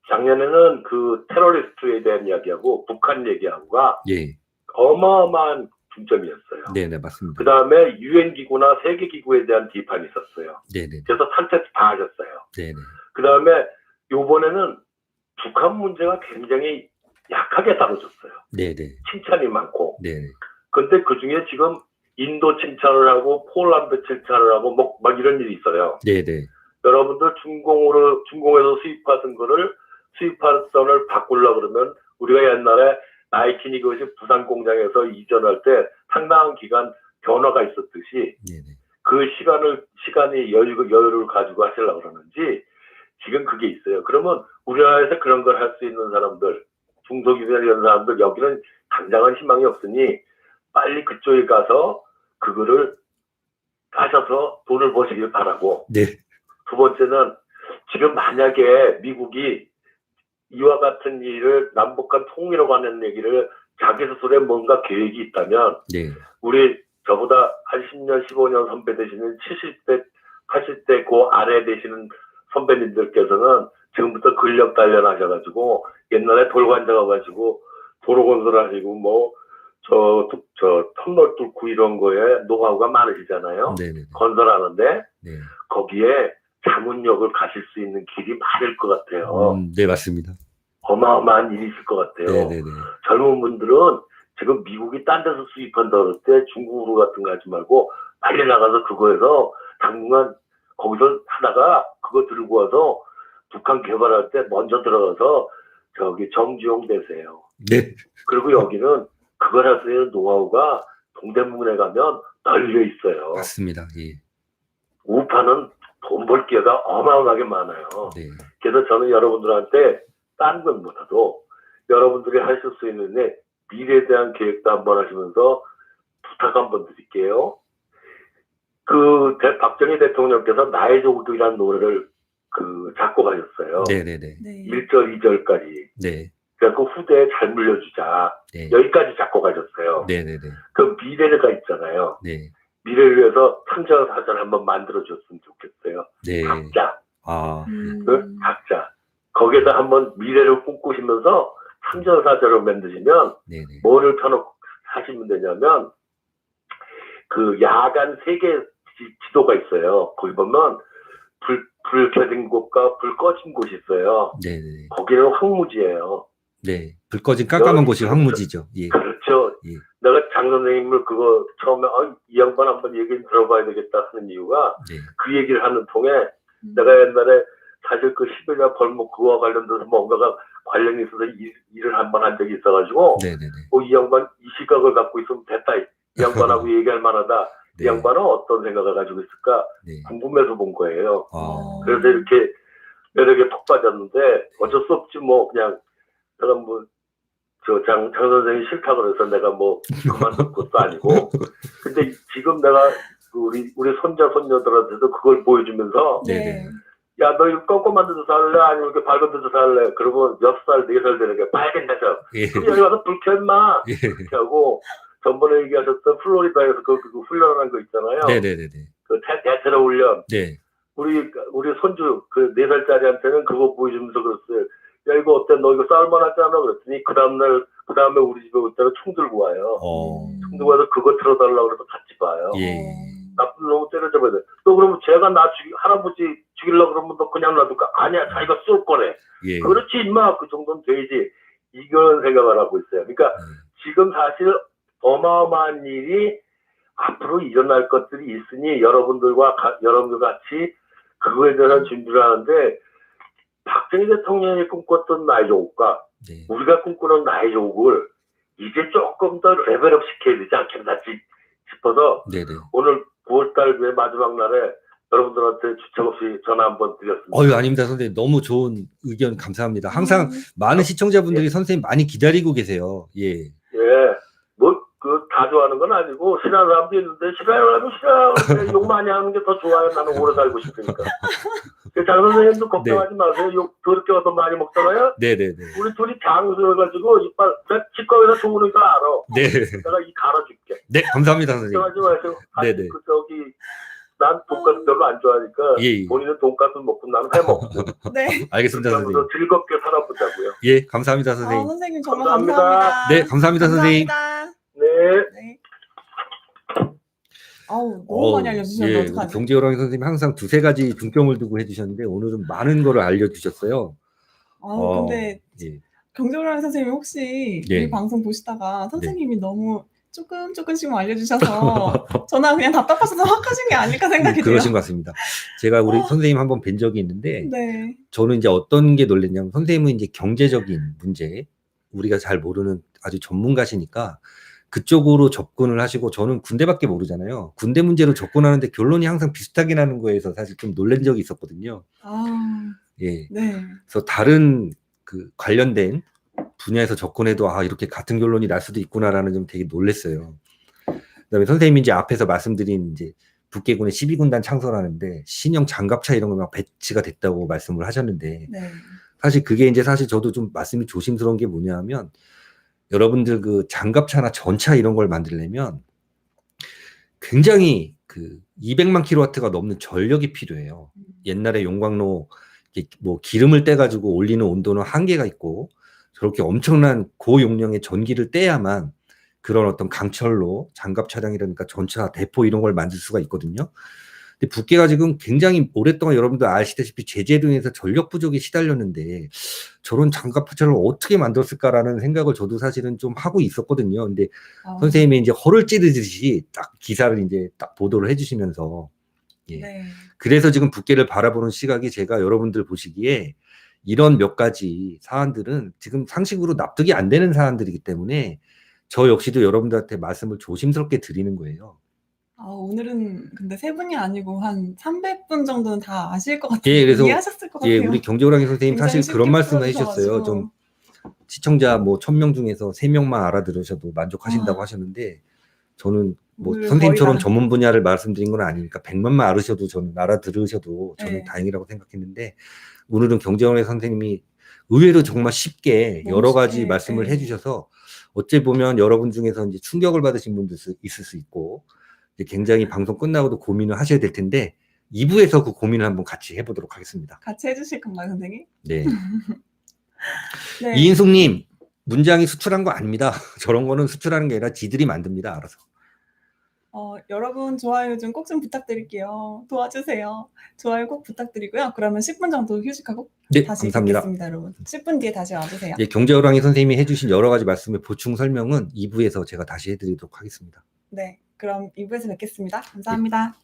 작년에는 그 테러리스트에 대한 이야기하고 북한 얘기하고가 예. 어마어마한 중점이었어요. 네, 네, 맞습니다. 그 다음에 UN 기구나 세계 기구에 대한 비판이 있었어요. 네, 네. 그래서 탄테스 다 하셨어요. 네, 네. 그 다음에 요번에는 북한 문제가 굉장히 약하게 다뤄졌어요. 네, 네. 칭찬이 많고. 네, 네. 근데 그 중에 지금 인도 칭찬을 하고 폴란드 칭찬을 하고 막 이런 일이 있어요. 네, 네. 여러분들 중공에서 수입하던 거를 수입선을 바꾸려고 그러면 우리가 옛날에 나이킨 이것이 부산 공장에서 이전할 때 상당한 기간 변화가 있었듯이 네, 네. 그 시간이 여유를 가지고 하시려고 그러는지 지금 그게 있어요. 그러면 우리나라에서 그런 걸 할 수 있는 사람들, 중소기업이나 이런 사람들 여기는 당장은 희망이 없으니 빨리 그쪽에 가서 그거를 하셔서 돈을 버시길 바라고. 네. 두 번째는 지금 만약에 미국이 이와 같은 일을 남북한 통일하고 하는 얘기를 자기 스스로의 뭔가 계획이 있다면 네. 우리 저보다 한 10년, 15년 선배 되시는 70대, 80대 그 아래 되시는 선배님들께서는 지금부터 근력 단련하셔가지고 옛날에 돌관 잡아가지고 도로 건설하시고 터널 뚫고 이런 거에 노하우가 많으시잖아요. 네, 네. 건설하는데 네. 거기에 자문력을 가실 수 있는 길이 많을 것 같아요. 네, 맞습니다. 어마어마한 일이 있을 것 같아요. 네, 네, 네. 젊은 분들은 지금 미국이 딴 데서 수입한다 그럴 때 중국으로 같은 거 하지 말고 빨리 나가서 그거에서 당분간 거기서 하다가 그거 들고 와서 북한 개발할 때 먼저 들어가서 저기 정주영 되세요. 네. 그리고 여기는 그걸 할 수 있는 노하우가 동대문에 가면 널려 있어요. 맞습니다. 예. 우파는 돈 벌 기회가 어마어마하게 많아요. 네. 그래서 저는 여러분들한테 딴 것보다도 여러분들이 하실 수 있는 미래에 대한 계획도 한번 하시면서 부탁 한번 드릴게요. 박정희 대통령께서 나의 조국이라는 노래를 작곡하셨어요. 네, 네, 네. 네. 1절, 2절까지. 네. 그래서 후대에 잘 물려주자. 네. 여기까지 잡고 가셨어요. 네네네. 그 미래가 있잖아요. 네. 미래를 위해서 탐정사전 한번 만들어줬으면 좋겠어요. 네. 각자, 아, 각자. 거기에다 한번 미래를 꿈꾸시면서 탐정사전을 만드시면 네네. 뭐를 펴놓고 하시면 되냐면 그 야간 세계 지도가 있어요. 거기 보면 불 켜진 곳과 불 꺼진 곳이 있어요. 네네. 거기는 황무지예요. 네. 불 꺼진 깜깜한 곳이 황무지죠. 예. 그렇죠. 예. 내가 장 선생님을 그거 처음에 이 양반 한번 얘기 좀 들어봐야 되겠다 하는 이유가 네. 그 얘기를 하는 통에 내가 옛날에 사실 그 시베리아 벌목 그와 관련돼서 뭔가가 관련이 있어서 일을 한번 한 적이 있어가지고 네네네. 이 양반 이 시각을 갖고 있으면 됐다. 이 양반하고 얘기할 만하다. 네. 이 양반은 어떤 생각을 가지고 있을까 네. 궁금해서 본 거예요. 아, 그래서 이렇게 매력에 푹 빠졌는데 어쩔 수 없지 뭐 그냥 내가 뭐 장 선생이 싫다 그래서 내가 뭐 그만둘 것도 아니고 근데 지금 내가 우리 손자 손녀들한테도 그걸 보여주면서 네네. 야, 너 이거 껌껌한 데서 살래? 아니면 이렇게 밝은 데서 살래? 그러면 6살, 4살 되는 게 빨간 데서. 예. 여기 가서 불 켜, 임마! 예. 이렇게 하고, 전번에 얘기하셨던 플로리다에서 그 훈련한 거 있잖아요. 네네네네. 그 대테러 훈련. 네. 우리 손주, 그 4살짜리한테는 그거 보여주면서 그랬어요. 야, 이거 어때? 너 이거 쌀만하잖아? 그랬더니, 그 다음에 우리 집에 올 때는 총 들고 와요. 총 들고 와서 그거 틀어달라고 그래서 같이 봐요. 예. 나쁜 놈을 때려잡아야 돼. 또 그러면 제가 할아버지 죽이려고 그러면 너 그냥 놔둘까? 아니야, 자기가 쏠 거래. 예. 그렇지, 임마. 그 정도는 돼야지. 이런 생각을 하고 있어요. 그러니까 지금 사실 어마어마한 일이 앞으로 일어날 것들이 있으니 여러분들 같이 그거에 대한 준비를 하는데 박정희 대통령이 꿈꿨던 나의 조국과 네. 우리가 꿈꾸는 나의 조국을 이제 조금 더 레벨업 시켜야 되지 않겠나 싶어서 네네. 오늘 9월달 마지막 날에 여러분들한테 주책 없이 전화 한번 드렸습니다. 아닙니다, 선생님. 너무 좋은 의견 감사합니다. 항상 많은 시청자분들이 선생님 많이 기다리고 계세요. 예. 예, 뭐 다 좋아하는 건 아니고 싫어하는 사람도 있는데 싫어하면 싫어하는데 욕 많이 하는 게 더 좋아요. 나는 오래 살고 싶으니까. 장 선생님도 걱정하지 마세요. 욕 그렇게 얻어 많이 먹잖아요. 네네네. 우리 둘이 장수해가지고 이빨 치과에다 좋은 거 알아. 네. 내가 이 갈아줄게. 네, 감사합니다, 선생님. 걱정하지 마세요. 네네. 난 돈가스 별로 안 좋아하니까 예. 본인은 돈가스 먹고 나는 회 먹고. 네. 알겠습니다, 선생님. 그러면서 즐겁게 살아보자고요. 예, 감사합니다, 선생님. 선생님 정말 감사합니다. 감사합니다. 네, 감사합니다, 선생님. 감사합니다. 네. 네. 너무 많이 알려주셨는데 예, 어떡하지? 경제호랑이 선생님 항상 두세 가지 중점을 두고 해주셨는데 오늘은 많은 거를 알려주셨어요. 근데 예. 경제호랑이 선생님 혹시 예. 이 방송 보시다가 선생님이 너무 조금씩만 알려주셔서 저는 그냥 답답하셔서 확 하신 게 아닐까 생각이 들어요. 그러신 것 같습니다. 제가 우리 선생님 한번 뵌 적이 있는데 네. 저는 이제 어떤 게 놀랬냐면 선생님은 이제 경제적인 문제 우리가 잘 모르는 아주 전문가시니까 그쪽으로 접근을 하시고 저는 군대밖에 모르잖아요. 군대 문제로 접근하는데 결론이 항상 비슷하게 나는 거에서 사실 좀 놀란 적이 있었거든요. 예. 네. 그래서 다른 그 관련된 분야에서 접근해도 이렇게 같은 결론이 날 수도 있구나라는 좀 되게 놀랐어요. 그다음에 선생님이 이제 앞에서 말씀드린 이제 북계군의 12군단 창설하는데 신형 장갑차 이런 거 막 배치가 됐다고 말씀을 하셨는데 네. 사실 그게 이제 사실 저도 좀 말씀이 조심스러운 게 뭐냐면 여러분들 그 장갑차나 전차 이런 걸 만들려면 굉장히 그 200만 킬로와트가 넘는 전력이 필요해요. 옛날에 용광로 뭐 기름을 떼가지고 올리는 온도는 한계가 있고 저렇게 엄청난 고용량의 전기를 떼야만 그런 어떤 강철로 장갑 차량이라든가 전차, 대포 이런 걸 만들 수가 있거든요. 근데 북계가 지금 굉장히 오랫동안 여러분들 아시다시피 제재 등에서 전력 부족에 시달렸는데 저런 장갑차를 어떻게 만들었을까라는 생각을 저도 사실은 좀 하고 있었거든요. 근데 선생님이 이제 허를 찌르듯이 딱 기사를 이제 딱 보도를 해주시면서 예. 네. 그래서 지금 북계를 바라보는 시각이 제가 여러분들 보시기에 이런 몇 가지 사안들은 지금 상식으로 납득이 안 되는 사안들이기 때문에 저 역시도 여러분들한테 말씀을 조심스럽게 드리는 거예요. 오늘은 근데 세 분이 아니고 한 300분 정도는 다 아실 것 같아요. 예, 그래서 이해하셨을 것 같아요. 예, 우리 경제호랑이 선생님 사실 굉장히 그런 쉽게 말씀을 해주셨어요. 풀어주셔가지고. 좀 시청자 뭐 1000명 중에서 3명만 알아들으셔도 만족하신다고 하셨는데 저는 뭐 오늘 선생님처럼 거의 다- 전문 분야를 말씀드린 건 아니니까 100만만 알으셔도 저는 알아들으셔도 저는 네. 다행이라고 생각했는데 오늘은 경제호랑이 선생님이 의외로 정말 쉽게 너무 여러 가지 쉽게, 말씀을 네. 해주셔서 어찌 보면 여러분 중에서 이제 충격을 받으신 분도 있을 수 있고 이제 굉장히 방송 끝나고도 고민을 하셔야 될 텐데 2부에서 그 고민을 한번 같이 해보도록 하겠습니다. 같이 해주실 건가요, 선생님? 네. 네. 이인숙님, 문장이 수출한 거 아닙니다. 저런 거는 수출하는 게 아니라 지들이 만듭니다. 알아서. 여러분 좋아요 좀 꼭 좀 부탁드릴게요. 도와주세요. 좋아요 꼭 부탁드리고요. 그러면 10분 정도 휴식하고 네, 다시 감사합니다. 뵙겠습니다, 여러분. 10분 뒤에 다시 와주세요. 예, 경제호랑이 선생님이 해주신 여러 가지 말씀의 보충 설명은 2부에서 제가 다시 해드리도록 하겠습니다. 네, 그럼 2부에서 뵙겠습니다. 감사합니다.